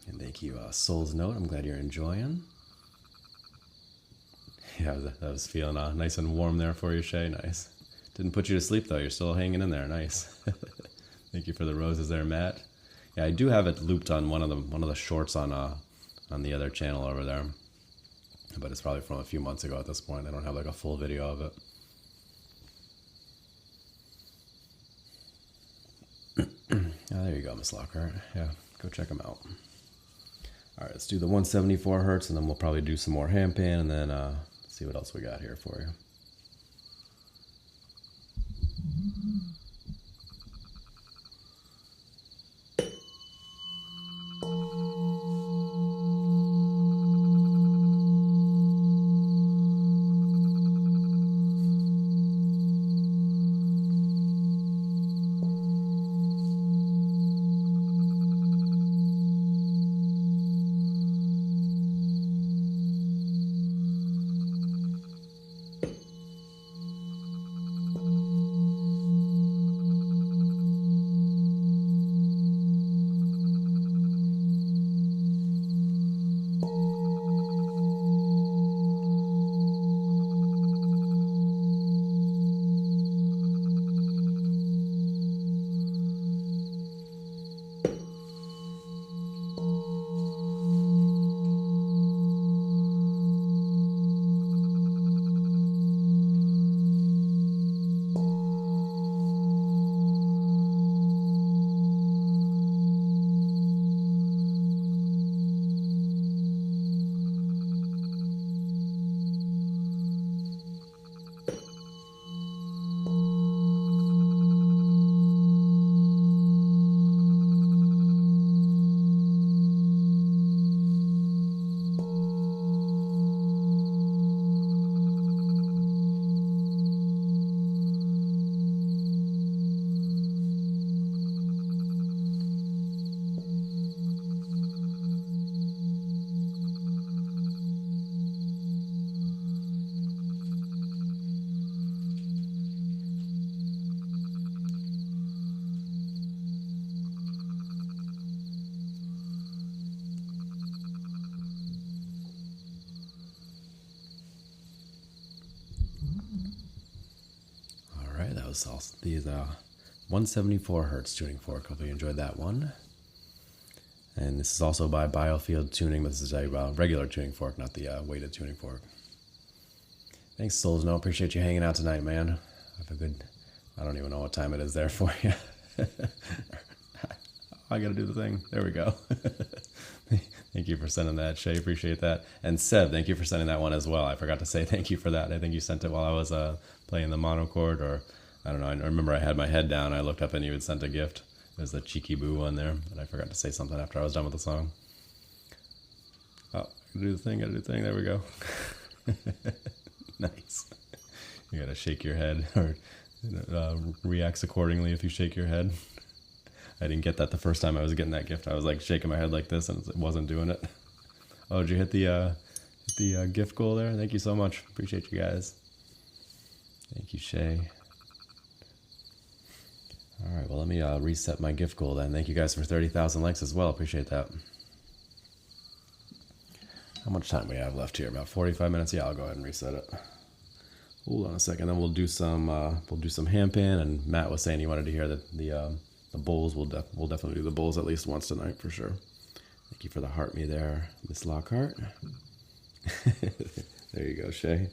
And thank you, Soul's Note. I'm glad you're enjoying. Yeah, that was feeling nice and warm there for you, Shay. Nice. Didn't put you to sleep, though. You're still hanging in there. Nice. Thank you for the roses there, Matt. Yeah, I do have it looped on one of the shorts on the other channel over there. But it's probably from a few months ago at this point. I don't have like a full video of it. Oh, there you go, Miss Lockhart. Yeah, go check them out. All right, let's do the 174 hertz, and then we'll probably do some more handpan, and then see what else we got here for you. That was all these 174 hertz tuning fork. Hope you enjoyed that one. And this is also by Biofield Tuning. This is a regular tuning fork, not the weighted tuning fork. Thanks, Souls. No, appreciate you hanging out tonight, man. Have a good. I don't even know what time it is there for you. I gotta do the thing. There we go. Thank you for sending that, Shay. Appreciate that. And Seb, thank you for sending that one as well. I forgot to say thank you for that. I think you sent it while I was playing the monochord, or I don't know. I remember I had my head down. I looked up and you had sent a gift. There's the Cheeky Boo one there, and I forgot to say something after I was done with the song. Oh, gotta do the thing. There we go. Nice. You gotta shake your head, or reacts accordingly if you shake your head. I didn't get that the first time I was getting that gift. I was like shaking my head like this, and it wasn't doing it. Oh, did you hit the gift goal there? Thank you so much. Appreciate you guys. Thank you, Shay. All right, well, let me reset my gift goal then. Thank you guys for 30,000 likes as well. Appreciate that. How much time we have left here? About 45 minutes. Yeah, I'll go ahead and reset it. Hold on a second. Then we'll do some handpan. And Matt was saying he wanted to hear the bowls. We'll definitely do the bowls at least once tonight for sure. Thank you for the heart me there, Miss Lockhart. There you go, Shay.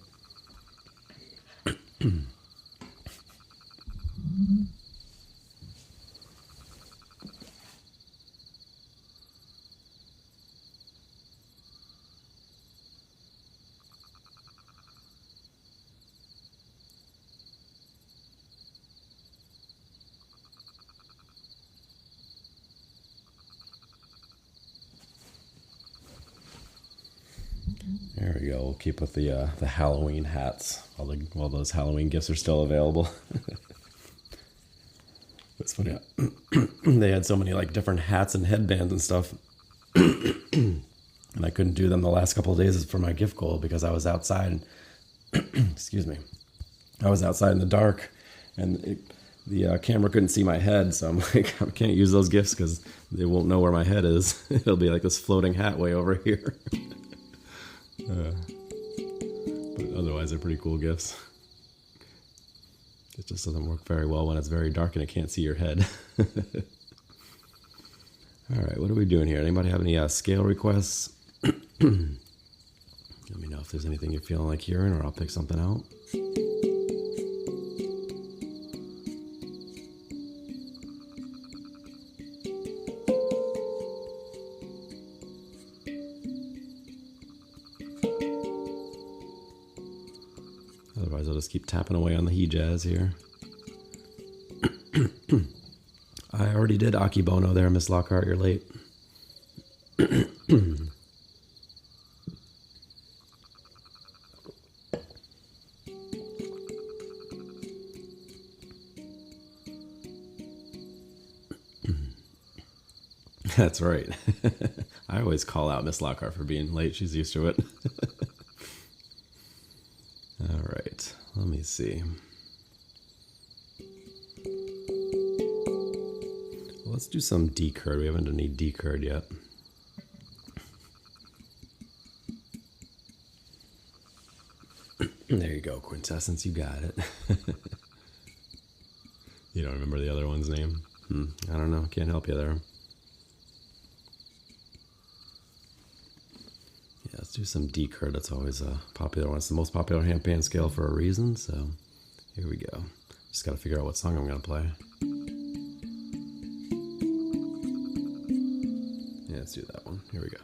we'll keep with the Halloween hats while those Halloween gifts are still available. It's funny. They had so many like different hats and headbands and stuff. And I couldn't do them the last couple of days for my gift goal because I was outside. Excuse me. I was outside in the dark, and the camera couldn't see my head, so I'm like, I can't use those gifts because they won't know where my head is. It'll be like this floating hat way over here. But otherwise, they're pretty cool gifts. It just doesn't work very well when it's very dark and I can't see your head. All right, what are we doing here? Anybody have any scale requests? Let me know if there's anything you're feeling like hearing, or I'll pick something out. Otherwise, I'll just keep tapping away on the he-jazz here. I already did Akibono there, Miss Lockhart. You're late. That's right. I always call out Miss Lockhart for being late. She's used to it. All right. Let me see. Let's do some decurd. We haven't done any decurd yet. There you go, Quintessence. You got it. You don't remember the other one's name? I don't know. Can't help you there. Yeah, let's do some decurd. That's always a popular one. It's the most popular handpan scale for a reason. So here we go. Just got to figure out what song I'm going to play. Yeah, let's do that one. Here we go.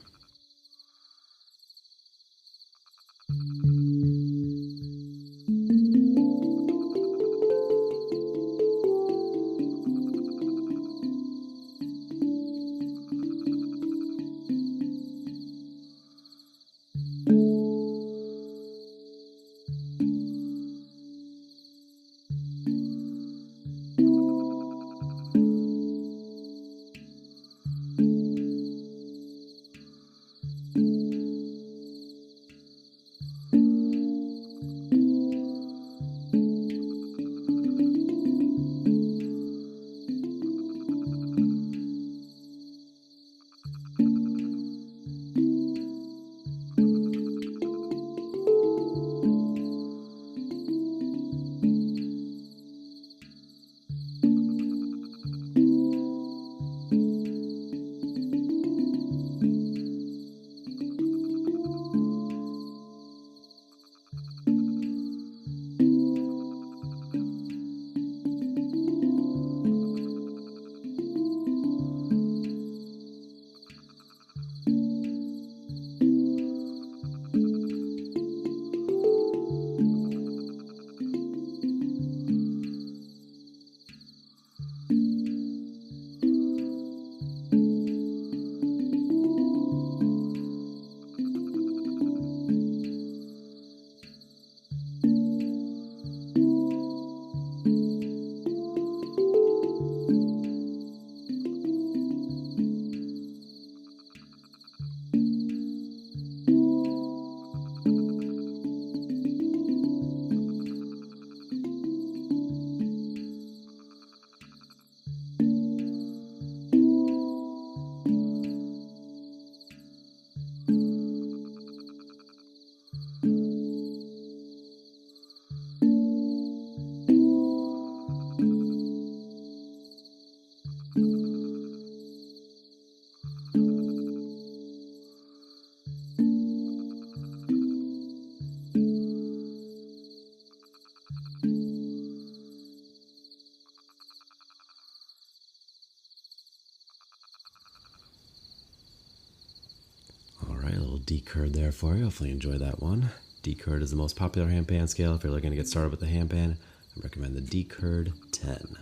Decurd there for you. Hopefully you enjoy that one. Decurd is the most popular handpan scale. If you're looking to get started with the handpan, I recommend the Decurd 10.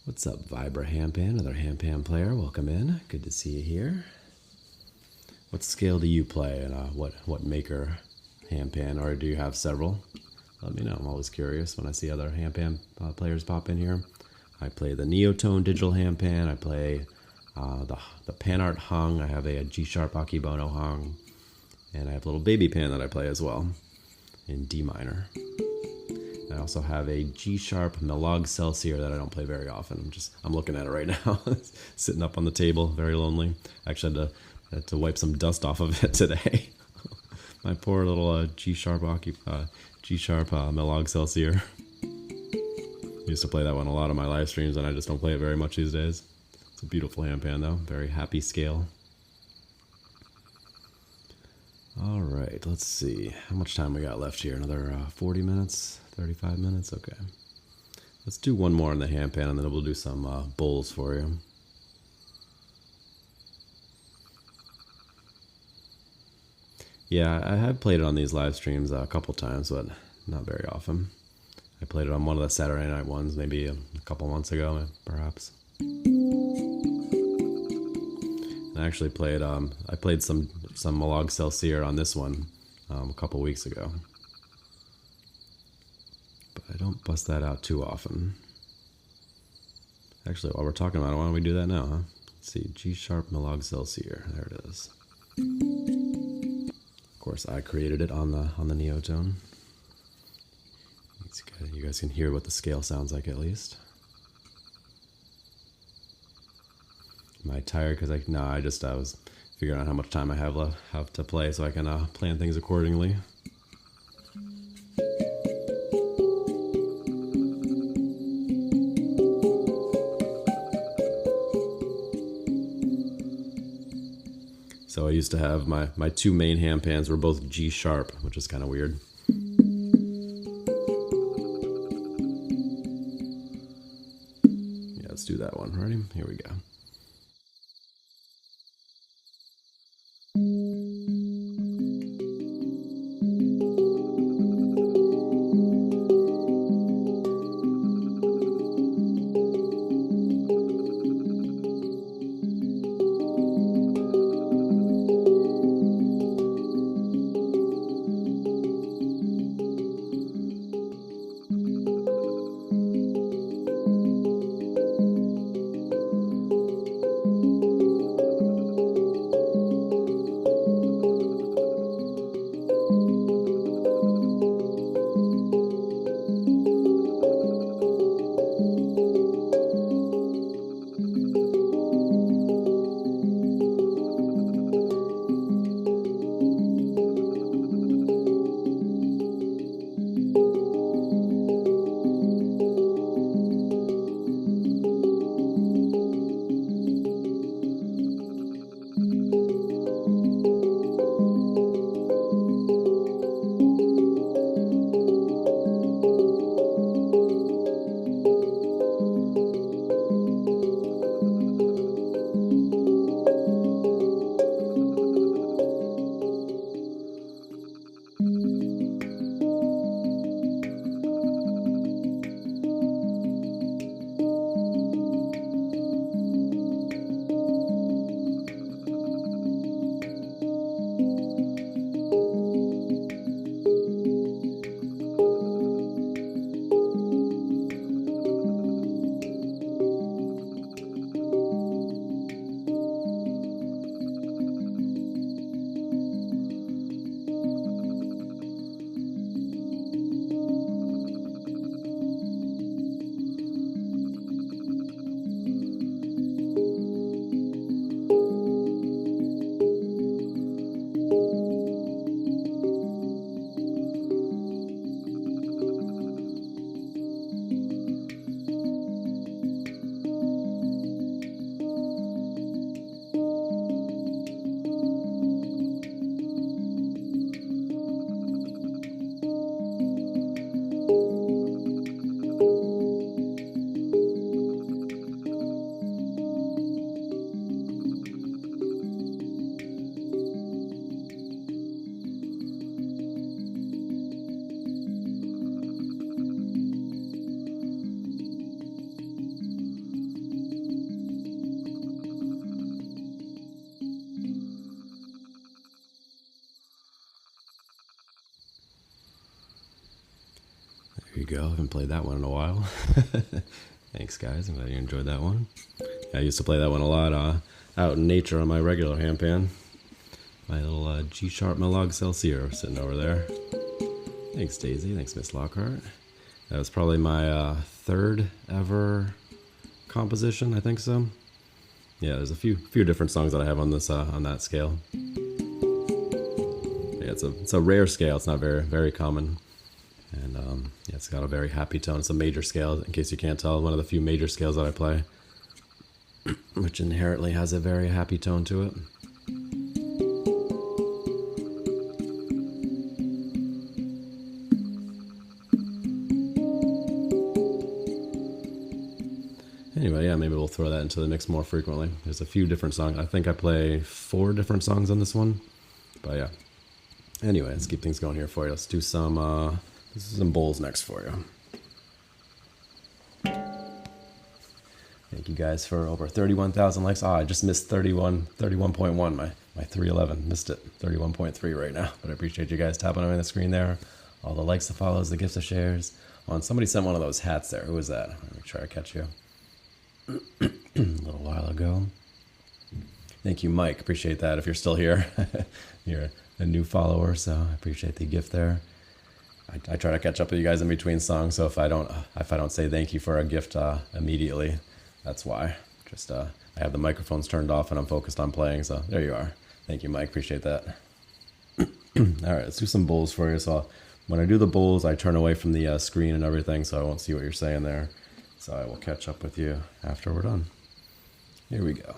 What's up, Vibra Handpan? Another handpan player. Welcome in. Good to see you here. What scale do you play, and what maker handpan, or do you have several? Let me know. I'm always curious when I see other handpan players pop in here. I play the Neotone digital handpan. I play the PANArt Hang. I have a G-sharp Akebono Hang, and I have a little baby pan that I play as well in D minor. I also have a G-sharp Melog Celsior that I don't play very often. I'm looking at it right now, sitting up on the table, very lonely. Actually, had to wipe some dust off of it today. My poor little G-sharp Melog Celsior. Used to play that one a lot on my live streams, and I just don't play it very much these days. It's a beautiful handpan, though. Very happy scale. All right, let's see. How much time we got left here? Another 40 minutes? 35 minutes? Okay. Let's do one more on the handpan, and then we'll do some bowls for you. Yeah, I have played it on these live streams a couple times, but not very often. I played it on one of the Saturday night ones, maybe a couple months ago, perhaps. And I actually played some Melog Celsior on this one a couple weeks ago. But I don't bust that out too often. Actually, while we're talking about it, why don't we do that now, huh? Let's see, G-sharp Melog Celsior. There it is. Of course, I created it on the Neotone. You guys can hear what the scale sounds like at least. Am I tired? Because I was figuring out how much time I have to play, so I can plan things accordingly. So I used to have my two main handpans were both G-sharp, which is kind of weird. Yeah, let's do that one. Ready? Here we go. go. I haven't played that one in a while. Thanks, guys. I'm glad you enjoyed that one. I used to play that one a lot out in nature on my regular handpan. My little G-sharp Milog Celsior sitting over there. Thanks, Daisy. Thanks, Miss Lockhart. That was probably my third ever composition, I think so. Yeah, there's a few different songs that I have on this on that scale. Yeah, it's a rare scale. It's not very common, and yeah, it's got a very happy tone. It's a major scale, in case you can't tell. One of the few major scales that I play, which inherently has a very happy tone to it. Anyway, yeah, maybe we'll throw that into the mix more frequently. There's a few different songs. I think I play 4 different songs on this one. But yeah. Anyway, let's keep things going here for you. Let's do some bowls next for you. Thank you guys for over 31,000 likes. I just missed 31.1, my 311. Missed it. 31.3 right now. But I appreciate you guys tapping on the screen there. All the likes, the follows, the gifts, the shares. Oh, and somebody sent one of those hats there. Who was that? Let me try to catch you. A little while ago. Thank you, Mike. Appreciate that. If you're still here, you're a new follower, so I appreciate the gift there. I try to catch up with you guys in between songs, so if I don't say thank you for a gift immediately, that's why. Just I have the microphones turned off and I'm focused on playing, so there you are. Thank you, Mike. Appreciate that. All right, let's do some bowls for you. So when I do the bowls, I turn away from the screen and everything, so I won't see what you're saying there. So I will catch up with you after we're done. Here we go.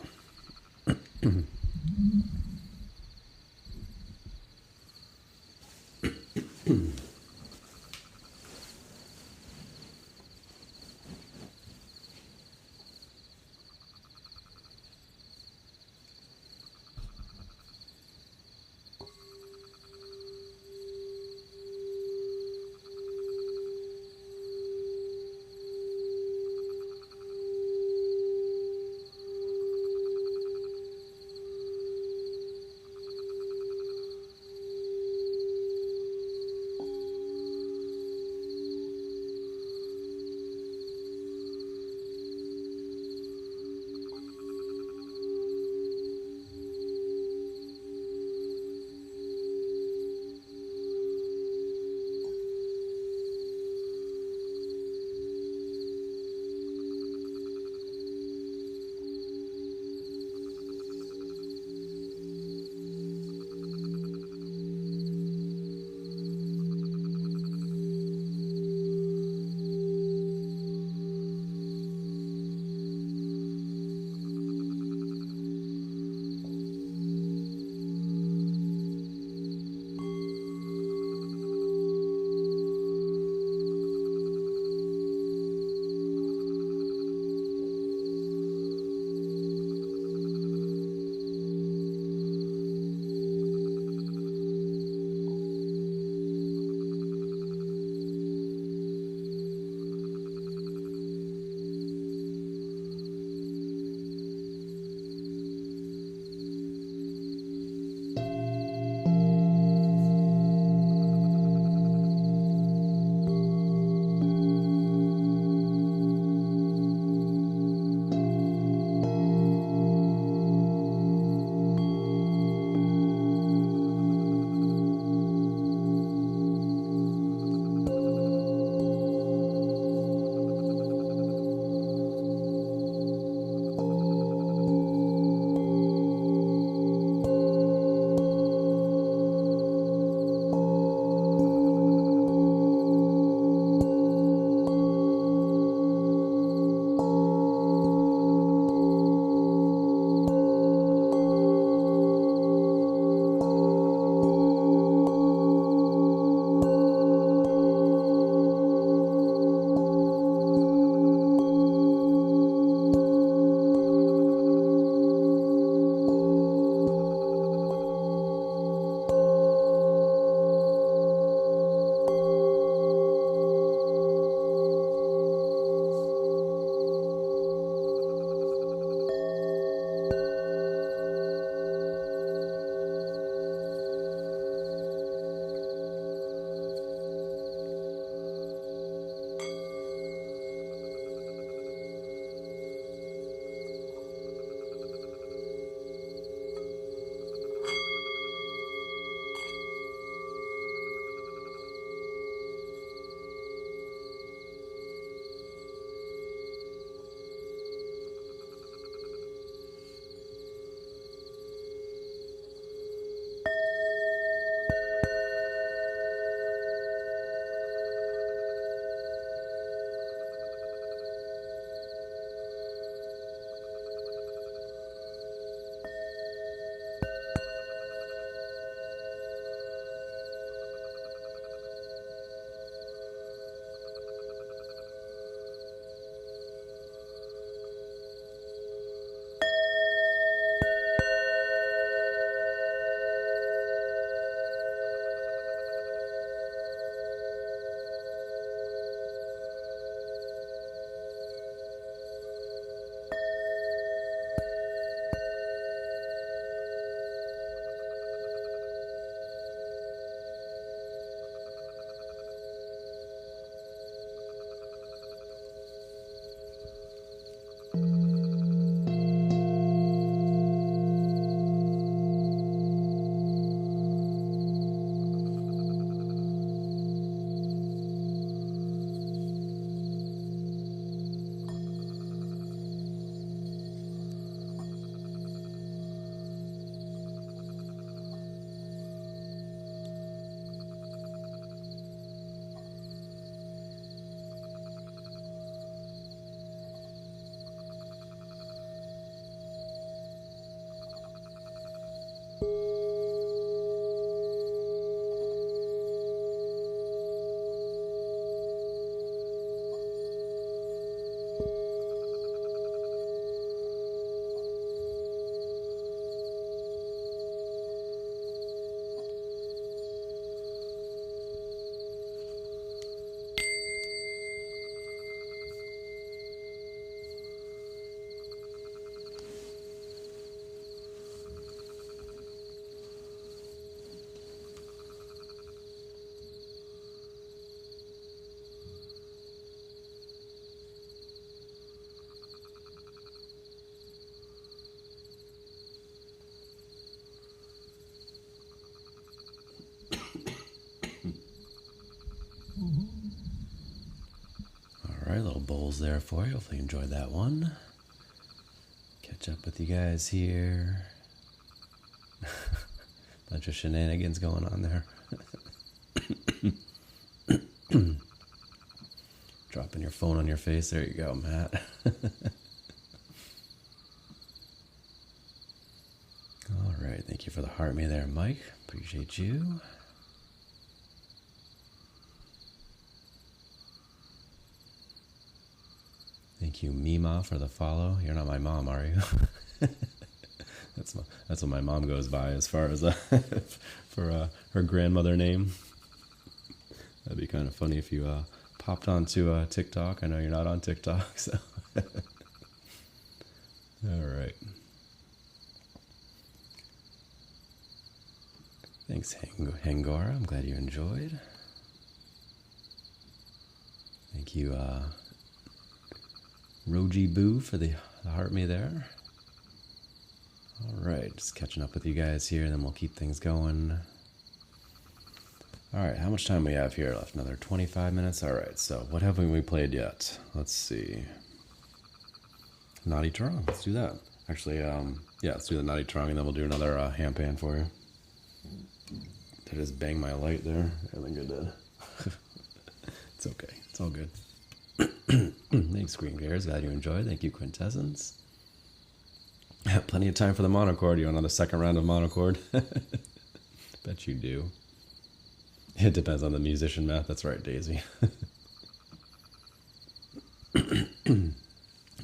right, little bowls there for you. Hopefully you enjoyed that one. Catch up with you guys here. Bunch of shenanigans going on there. Dropping your phone on your face. There you go, Matt. All right. Thank you for the heart me there, Mike. Appreciate you. Thank you, Mima, for the follow. You're not my mom, are you? That's what my mom goes by as far as for her grandmother name. That'd be kind of funny if you popped onto TikTok. I know you're not on TikTok, so. All right. Thanks, Hangora. I'm glad you enjoyed. Thank you, Roji Boo, for the heart me there. All right, just catching up with you guys here, and then we'll keep things going. All right, how much time we have here left? Another 25 minutes? All right, so what haven't we played yet? Let's see. Naughty Trong, let's do that. Actually, yeah, let's do the Naughty Trong, and then we'll do another handpan for you. Did I just bang my light there? I think I did. It's okay, it's all good. Thanks, Green Bears. Glad you enjoyed. Thank you, Quintessence. Plenty of time for the monochord. You want another second round of monochord? Bet you do. It depends on the musician, Matt. That's right, Daisy. All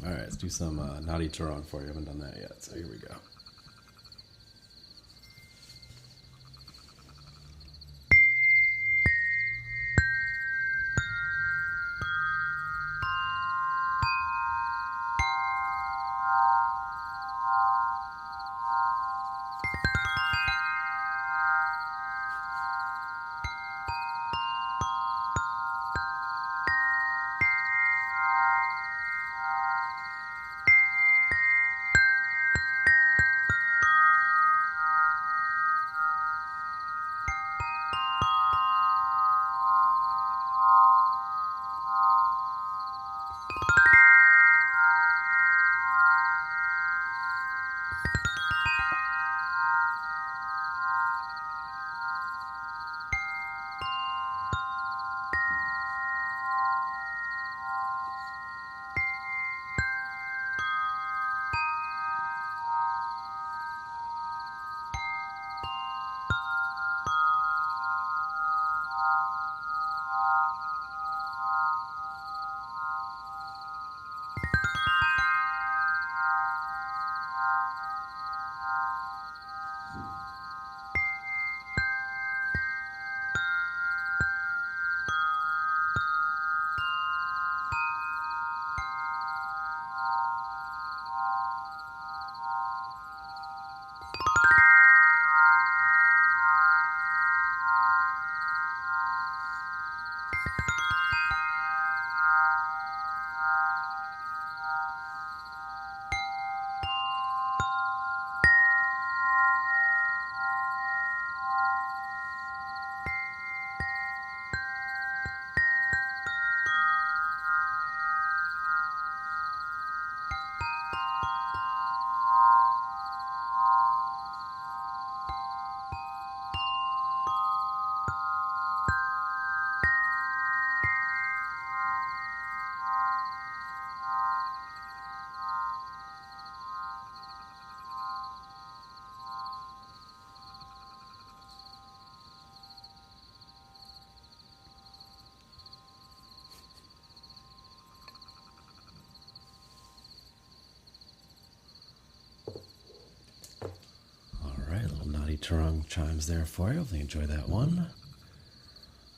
right, let's do some Naughty Trong for you. I haven't done that yet, so here we go. Trong chimes there for you. Hopefully you enjoy that one.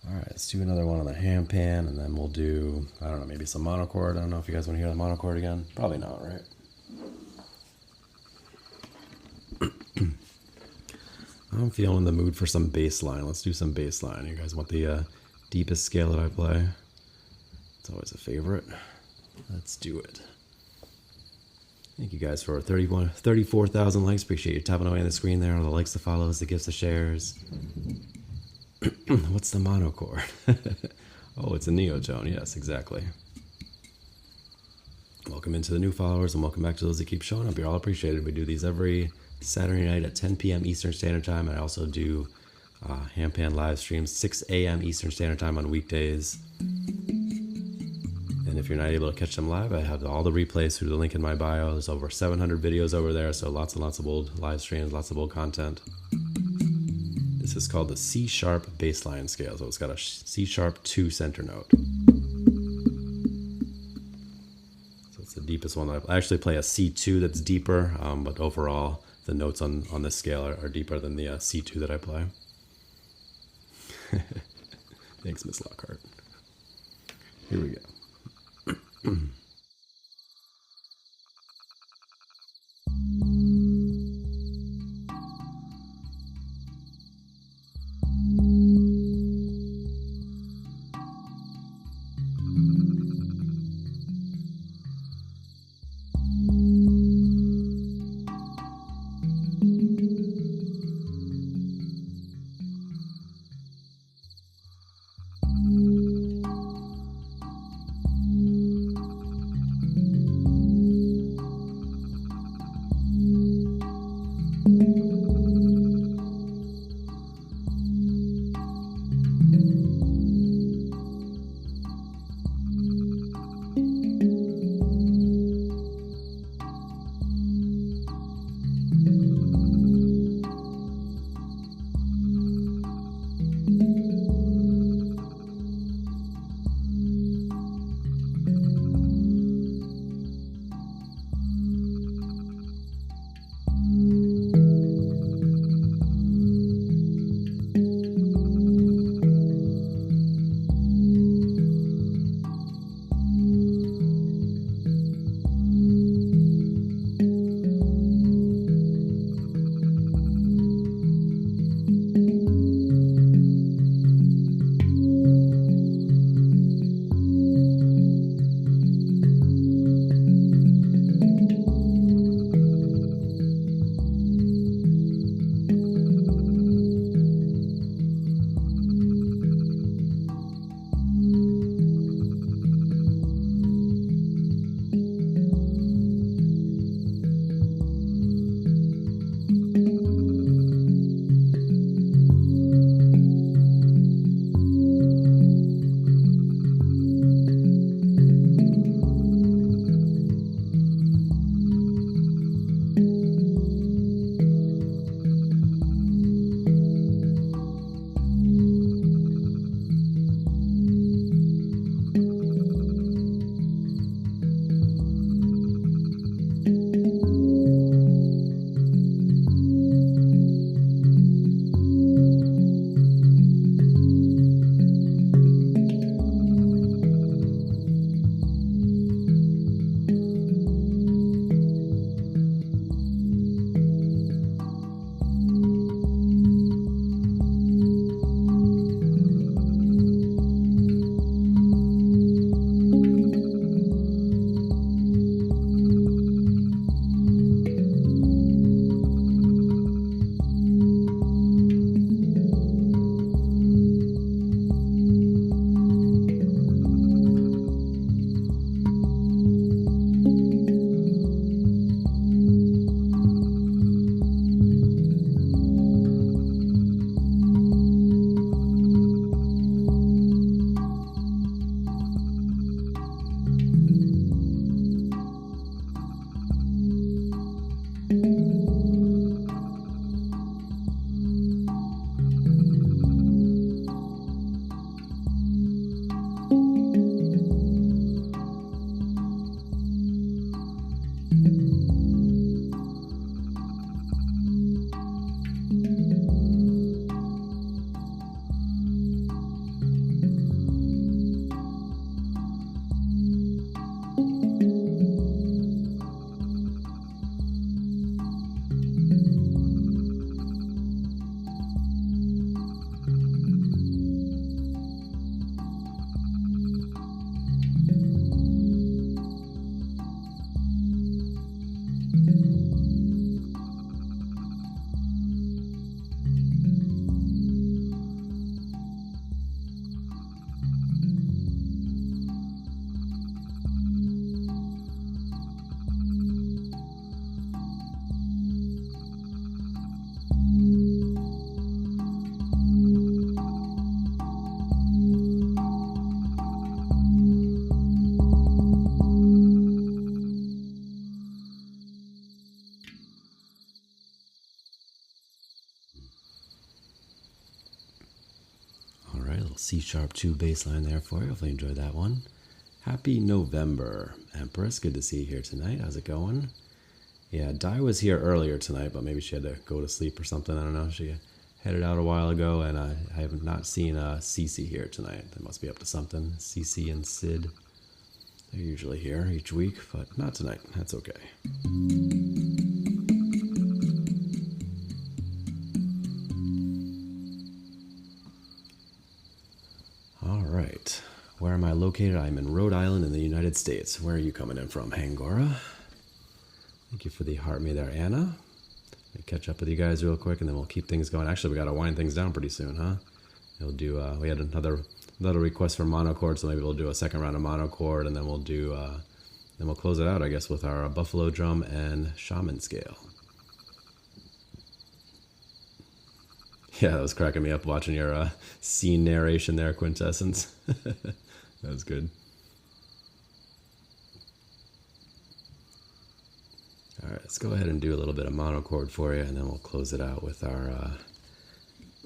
All right, let's do another one on the handpan, and then we'll do, I don't know, maybe some monochord. I don't know if you guys want to hear the monochord again. Probably not, right? I'm feeling the mood for some bass line. Let's do some bass line. You guys want the deepest scale that I play? It's always a favorite. Let's do it. Thank you guys for 34,000 likes. Appreciate you tapping away on the screen there. All the likes, the follows, the gifts, the shares. What's the monochord? Oh, it's a Neotone. Yes, exactly. Welcome into the new followers and welcome back to those that keep showing up. You're all appreciated. We do these every Saturday night at 10 p.m. Eastern Standard Time. I also do Handpan live streams 6 a.m. Eastern Standard Time on weekdays. And if you're not able to catch them live, I have all the replays through the link in my bio. There's over 700 videos over there, so lots and lots of old live streams, lots of old content. This is called the C-sharp bassline scale. So it's got a C-sharp 2 center note. So it's the deepest one. I actually play a C2 that's deeper, but overall the notes on this scale are deeper than the C2 that I play. Thanks, Miss Lockhart. Here we go. C# 2 bass line there for you. Hopefully you enjoyed that one. Happy November, Empress. Good to see you here tonight. How's it going? Yeah, Di was here earlier tonight, but maybe she had to go to sleep or something. I don't know. She headed out a while ago, and I have not seen Cece here tonight. They must be up to something. Cece and Sid, they're usually here each week, but not tonight. That's okay. All right. Where am I located? I'm in Rhode Island in the United States. Where are you coming in from, Hangora? Thank you for the heart me there, Anna. Let me catch up with you guys real quick, and then we'll keep things going. Actually, we got to wind things down pretty soon, huh? We'll do. We had another request for monochord, so maybe we'll do a second round of monochord, and then we'll do. Then we'll close it out, I guess, with our buffalo drum and shaman scale. Yeah, that was cracking me up watching your scene narration there, Quintessence. That was good. All right, let's go ahead and do a little bit of monochord for you, and then we'll close it out with our,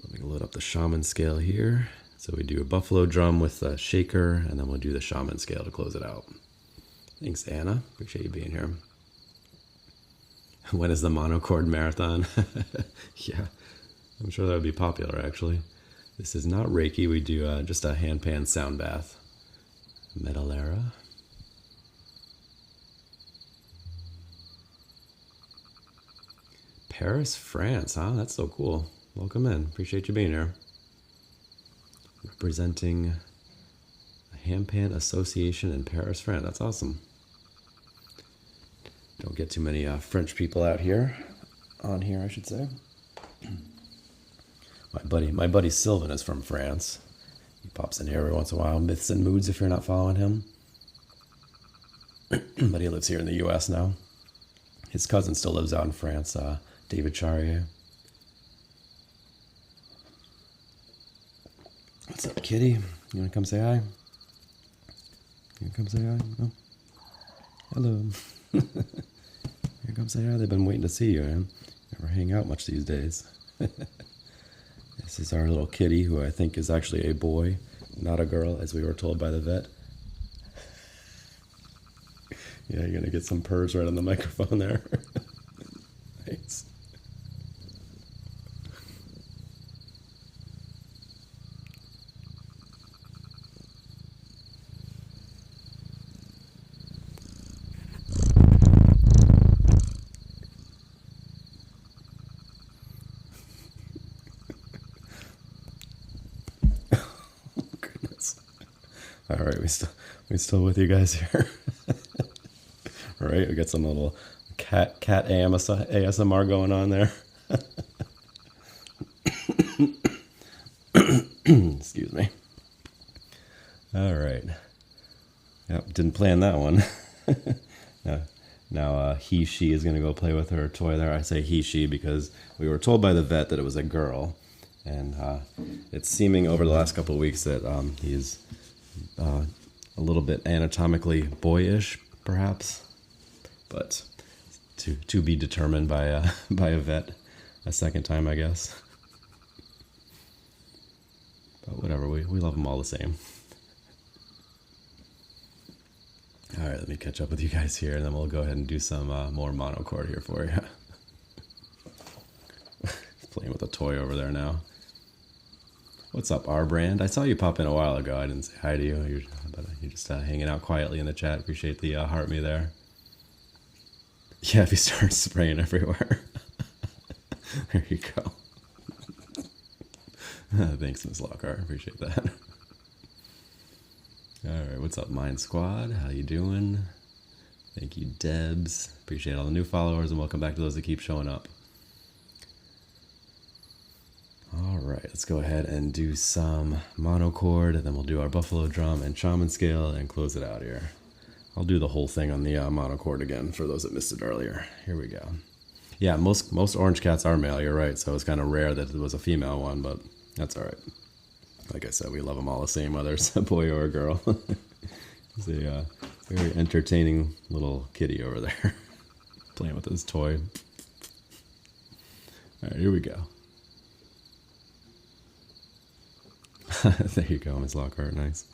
let me load up the shaman scale here. So we do a buffalo drum with a shaker, and then we'll do the shaman scale to close it out. Thanks, Anna. Appreciate you being here. When is the monochord marathon? Yeah, I'm sure that would be popular, actually. This is not Reiki. We do just a handpan sound bath. Metalera. Paris, France, huh? That's so cool. Welcome in. Appreciate you being here. Representing a Handpan Association in Paris, France. That's awesome. Don't get too many French people out here. On here, I should say. My buddy Sylvan is from France. He pops in here every once in a while. Myths and Moods, if you're not following him. But he lives here in the U.S. now. His cousin still lives out in France. David Charrier. What's up, kitty? You want to come say hi? You want to come say hi? Oh. Hello. You come say hi. They've been waiting to see you, man. Never hang out much these days. This is our little kitty, who I think is actually a boy, not a girl, as we were told by the vet. Yeah, you're going to get some purrs right on the microphone there. Thanks. All right, we still with you guys here. All right, we got some little cat ASMR going on there. Excuse me. All right. Yep, didn't plan that one. Now he, she is going to go play with her toy there. I say he, she because we were told by the vet that it was a girl. And it's seeming over the last couple of weeks that he's a little bit anatomically boyish, perhaps. But to be determined by a vet a second time, I guess. But whatever, we love them all the same. All right, let me catch up with you guys here, and then we'll go ahead and do some more monochord here for you. Playing with a toy over there now. What's up, R Brand? I saw you pop in a while ago. I didn't say hi to you. You're just hanging out quietly in the chat. Appreciate the heart me there. Yeah, if you start spraying everywhere. There you go. Thanks, Ms. Lockhart. Appreciate that. All right, what's up, Mind Squad? How you doing? Thank you, Debs. Appreciate all the new followers, and welcome back to those that keep showing up. All right, let's go ahead and do some monochord, and then we'll do our buffalo drum and shaman scale and close it out here. I'll do the whole thing on the monochord again for those that missed it earlier. Here we go. Yeah, most orange cats are male, you're right, so it's kind of rare that it was a female one, but that's all right. Like I said, we love them all the same, whether it's a boy or a girl. It's a very entertaining little kitty over there playing with his toy. All right, here we go. There you go, Miss Lockhart. Nice.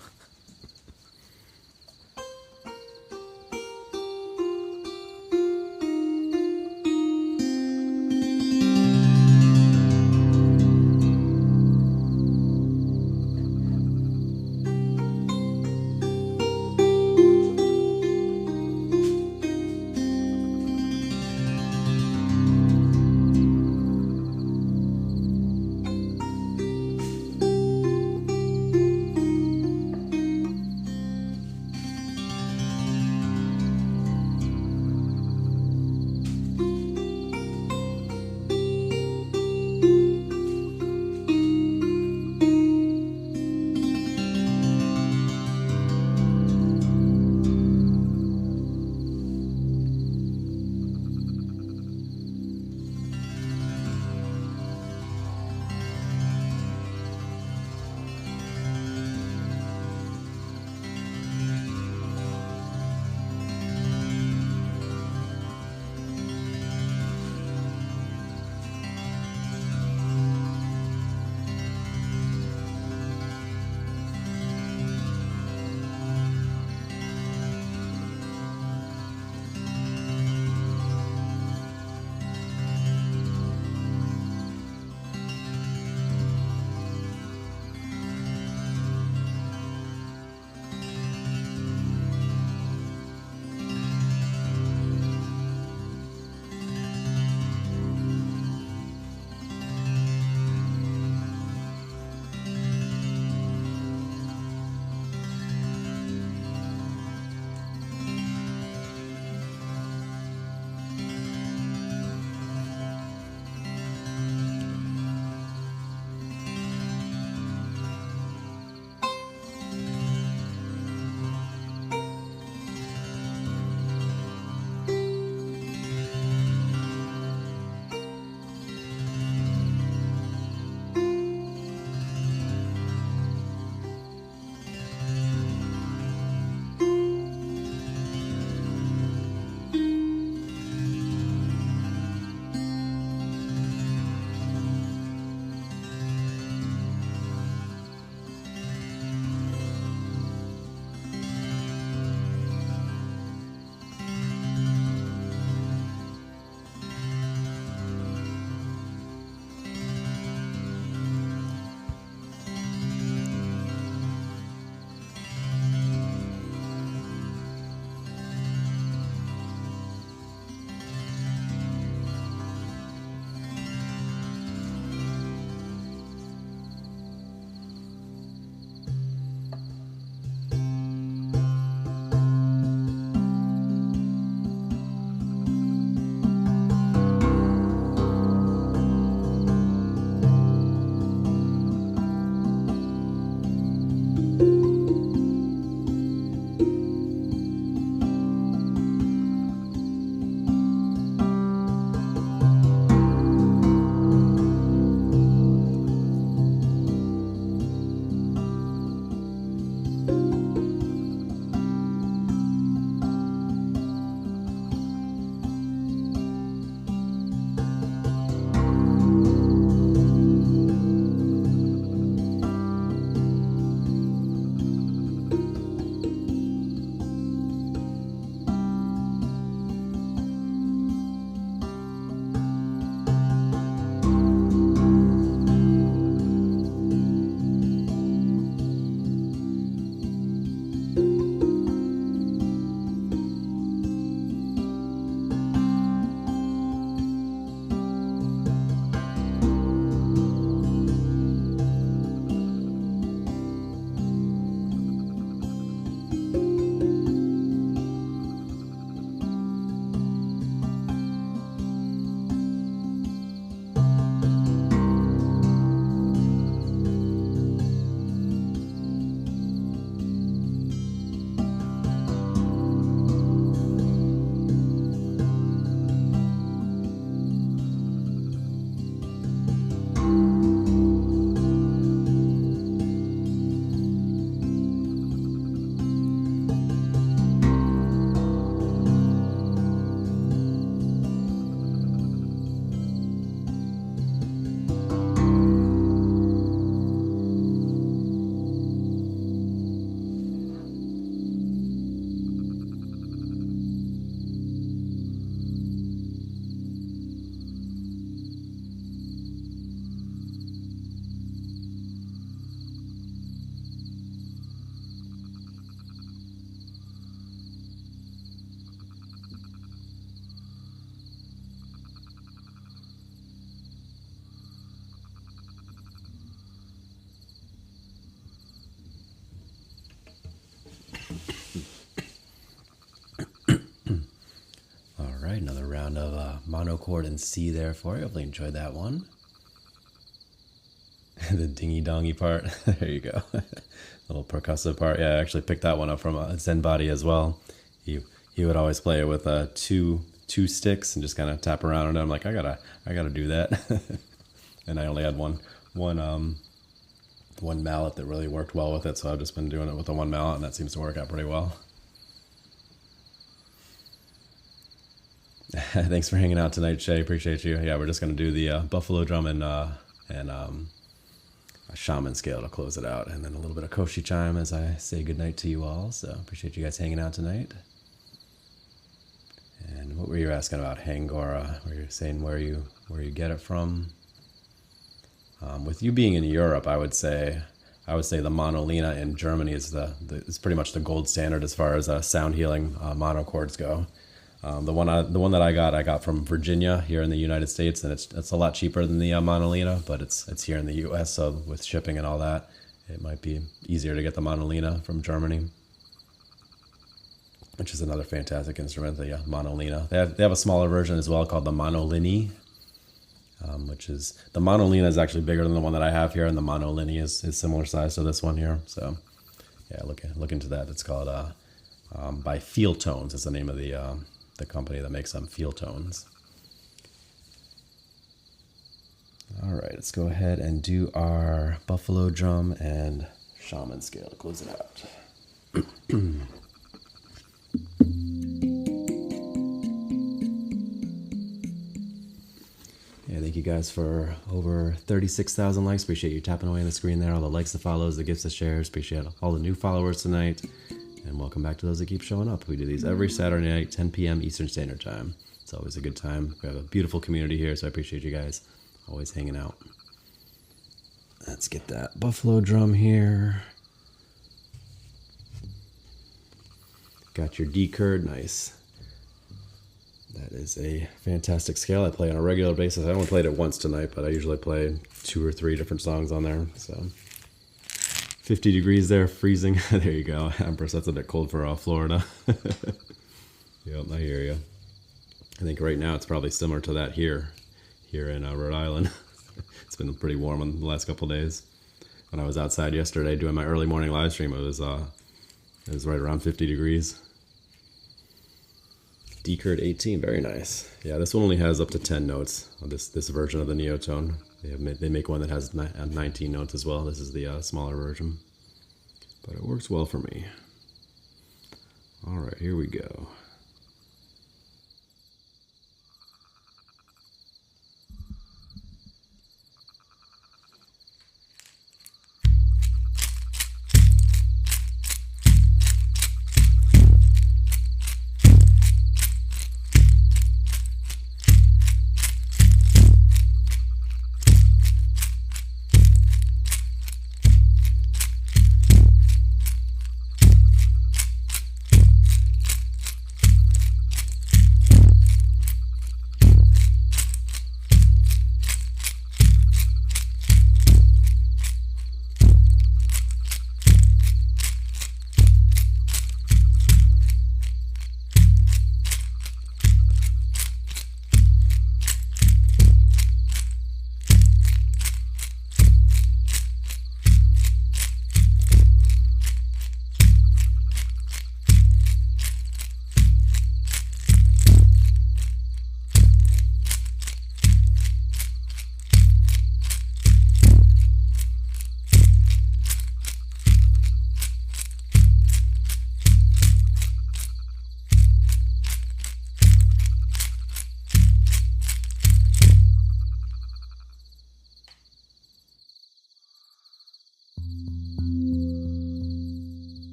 round of monochord in C there for you. Hopefully you enjoyed that one. The dingy dongy part. There you go. Little percussive part. Yeah, I actually picked that one up from Zen Body as well. He would always play it with two sticks and just kind of tap around on it. I'm like, I gotta do that. And I only had one mallet that really worked well with it, so I've just been doing it with the one mallet, and that seems to work out pretty well. Thanks for hanging out tonight, Shay. Appreciate you. Yeah, we're just gonna do the buffalo drum and a shaman scale to close it out, and then a little bit of koshi chime as I say goodnight to you all. So appreciate you guys hanging out tonight. And what were you asking about Hangora? Were you saying where you get it from? With you being in Europe, I would say the Monolina in Germany is is pretty much the gold standard as far as sound healing monochords go. The one that I got from Virginia here in the United States, and it's a lot cheaper than the Monolina, but it's here in the U.S. So with shipping and all that, it might be easier to get the Monolina from Germany, which is another fantastic instrument, the Monolina. They have a smaller version as well called the Monolini, which is, the Monolina is actually bigger than the one that I have here, and the Monolini is similar size to this one here. So yeah, look into that. It's called by Feel Tones is the name of the company that makes Feel Tones. All right, let's go ahead and do our buffalo drum and shaman scale to close it out. Yeah, thank you guys for over 36,000 likes. Appreciate you tapping away on the screen there. All the likes, the follows, the gifts, the shares. Appreciate all the new followers tonight. And welcome back to those that keep showing up. We do these every Saturday night, 10 p.m. Eastern Standard Time. It's always a good time. We have a beautiful community here, so I appreciate you guys always hanging out. Let's get that buffalo drum here. Got your D curd, nice. That is a fantastic scale. I play on a regular basis. I only played it once tonight, but I usually play 2 or 3 different songs on there. So 50 degrees there, freezing. There you go, Empress. That's a bit cold for Florida. Yep, I hear you. I think right now it's probably similar to that here in Rhode Island. It's been pretty warm in the last couple of days. When I was outside yesterday doing my early morning live stream, it was right around 50 degrees. D-Curd 18, very nice. Yeah, this one only has up to 10 notes on this version of the Neotone. They make one that has 19 notes as well. This is the smaller version, but it works well for me. All right, here we go.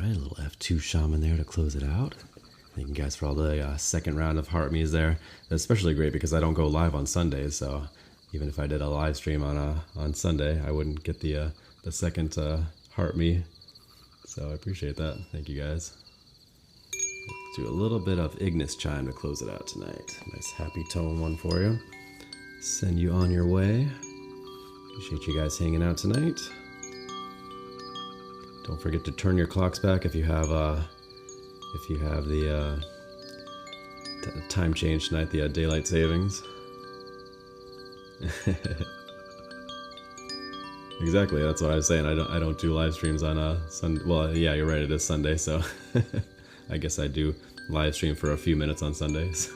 Alright, a little F2 shaman there to close it out. Thank you guys for all the second round of heart me's there. Especially great because I don't go live on Sundays, so even if I did a live stream on Sunday, I wouldn't get the second heart me. So I appreciate that. Thank you guys. Let's do a little bit of Ignis chime to close it out tonight. Nice happy tone one for you. Send you on your way. Appreciate you guys hanging out tonight. Don't forget to turn your clocks back if you have the time change tonight, the daylight savings. Exactly, that's what I was saying. I don't do live streams on Sunday. Well, yeah, you're right. It is Sunday, so I guess I do live stream for a few minutes on Sundays.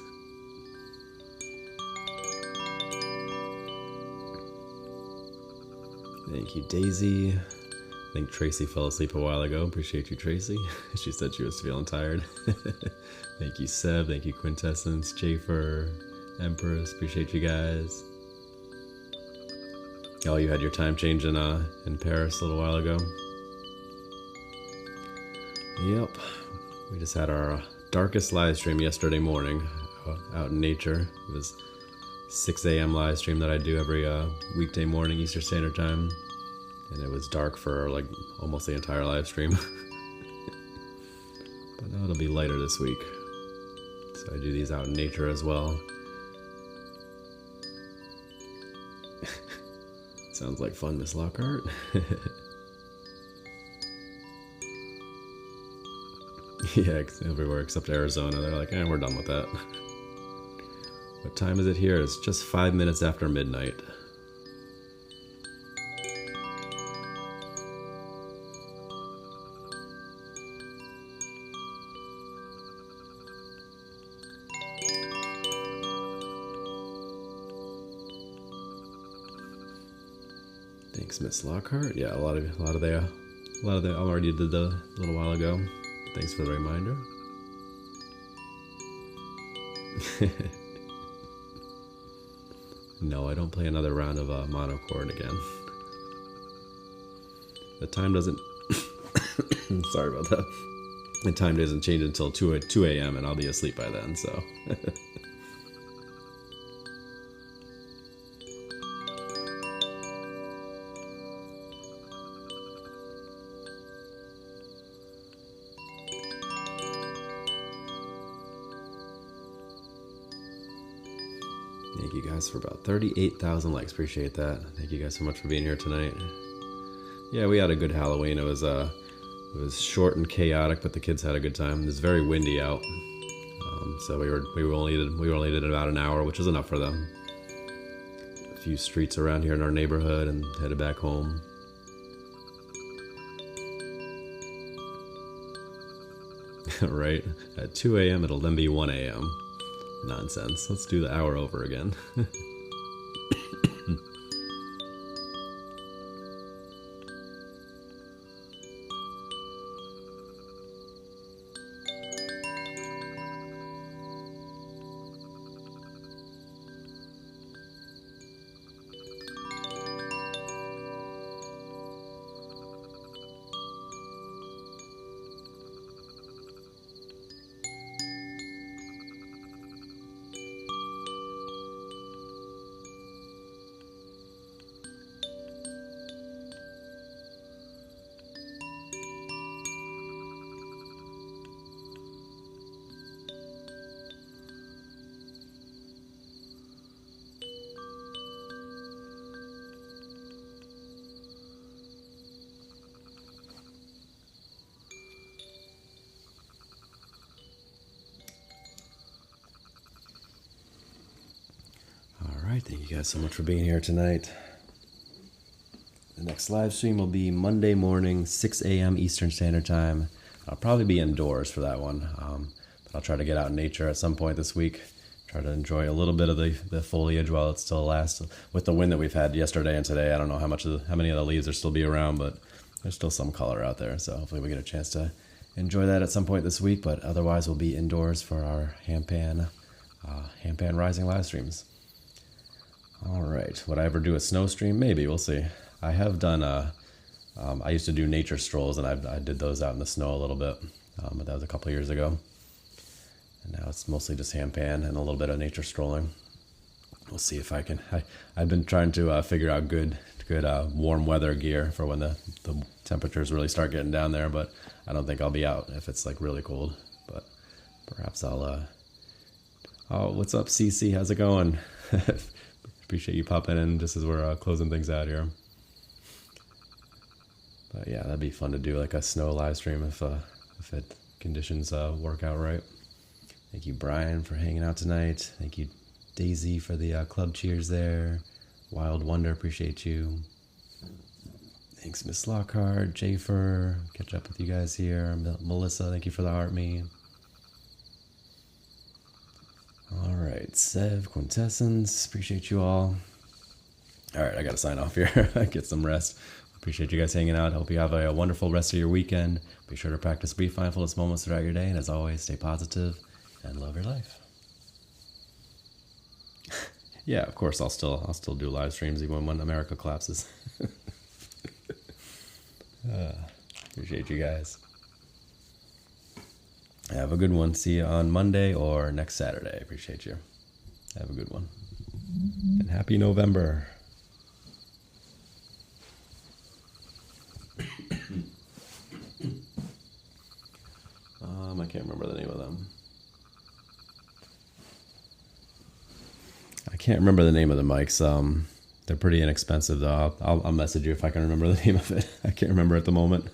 Thank you, Daisy. I think Tracy fell asleep a while ago. Appreciate you, Tracy. She said she was feeling tired. Thank you, Seb. Thank you, Quintessence, Jafer, Empress. Appreciate you guys. Oh, you had your time change in Paris a little while ago. Yep. We just had our darkest live stream yesterday morning out in nature. It was 6 a.m. live stream that I do every weekday morning Eastern Standard Time. And it was dark for like almost the entire live stream. But now it'll be lighter this week. So I do these out in nature as well. Sounds like fun, Miss Lockhart. Yeah, everywhere except Arizona. They're like, we're done with that. What time is it here? It's just 5 minutes after midnight. Thanks, Miss Lockhart. Yeah, a lot of them I already did a little while ago. Thanks for the reminder. No, I don't play another round of monochord again. The time doesn't... Sorry about that. The time doesn't change until 2 a.m. and I'll be asleep by then, so... Thank you guys for about 38,000 likes. Appreciate that. Thank you guys so much for being here tonight. Yeah, we had a good Halloween. It was short and chaotic, but the kids had a good time. It was very windy out, so we only did about an hour, which was enough for them. A few streets around here in our neighborhood, and headed back home. Right at 2 a.m. it'll then be 1 a.m. Nonsense. Let's do the hour over again. Thank you guys so much for being here tonight. The next live stream will be Monday morning, 6 a.m. Eastern Standard Time. I'll probably be indoors for that one, but I'll try to get out in nature at some point this week. Try to enjoy a little bit of the foliage while it still lasts. With the wind that we've had yesterday and today, I don't know how many of the leaves will still be around, but there's still some color out there. So hopefully we get a chance to enjoy that at some point this week. But otherwise, we'll be indoors for our Handpan Rising live streams. All right. Would I ever do a snow stream? Maybe. We'll see. I have done I used to do nature strolls, and I did those out in the snow a little bit, but that was a couple of years ago. And now it's mostly just handpan and a little bit of nature strolling. We'll see if I can. I've been trying to figure out good warm weather gear for when the temperatures really start getting down there, but I don't think I'll be out if it's like really cold. But perhaps I'll. Oh, what's up, CC? How's it going? Appreciate you popping in just as we're closing things out here. But yeah, that'd be fun to do like a snow live stream if conditions work out right. Thank you, Brian, for hanging out tonight. Thank you, Daisy, for the club cheers there. Wild Wonder, appreciate you. Thanks, Miss Lockhart, Jafer. Catch up with you guys here. Melissa, thank you for the heart me. All right, Sev, Quintessence, appreciate you all. All right, I got to sign off here. Get some rest. Appreciate you guys hanging out. Hope you have a wonderful rest of your weekend. Be sure to practice brief mindfulness moments throughout your day. And as always, stay positive and love your life. Yeah, of course, I'll still do live streams even when America collapses. Appreciate you guys. Have a good one. See you on Monday or next Saturday. Appreciate you. Have a good one. And happy November. I can't remember the name of them. I can't remember the name of the mics. They're pretty inexpensive though. I'll message you if I can remember the name of it. I can't remember at the moment.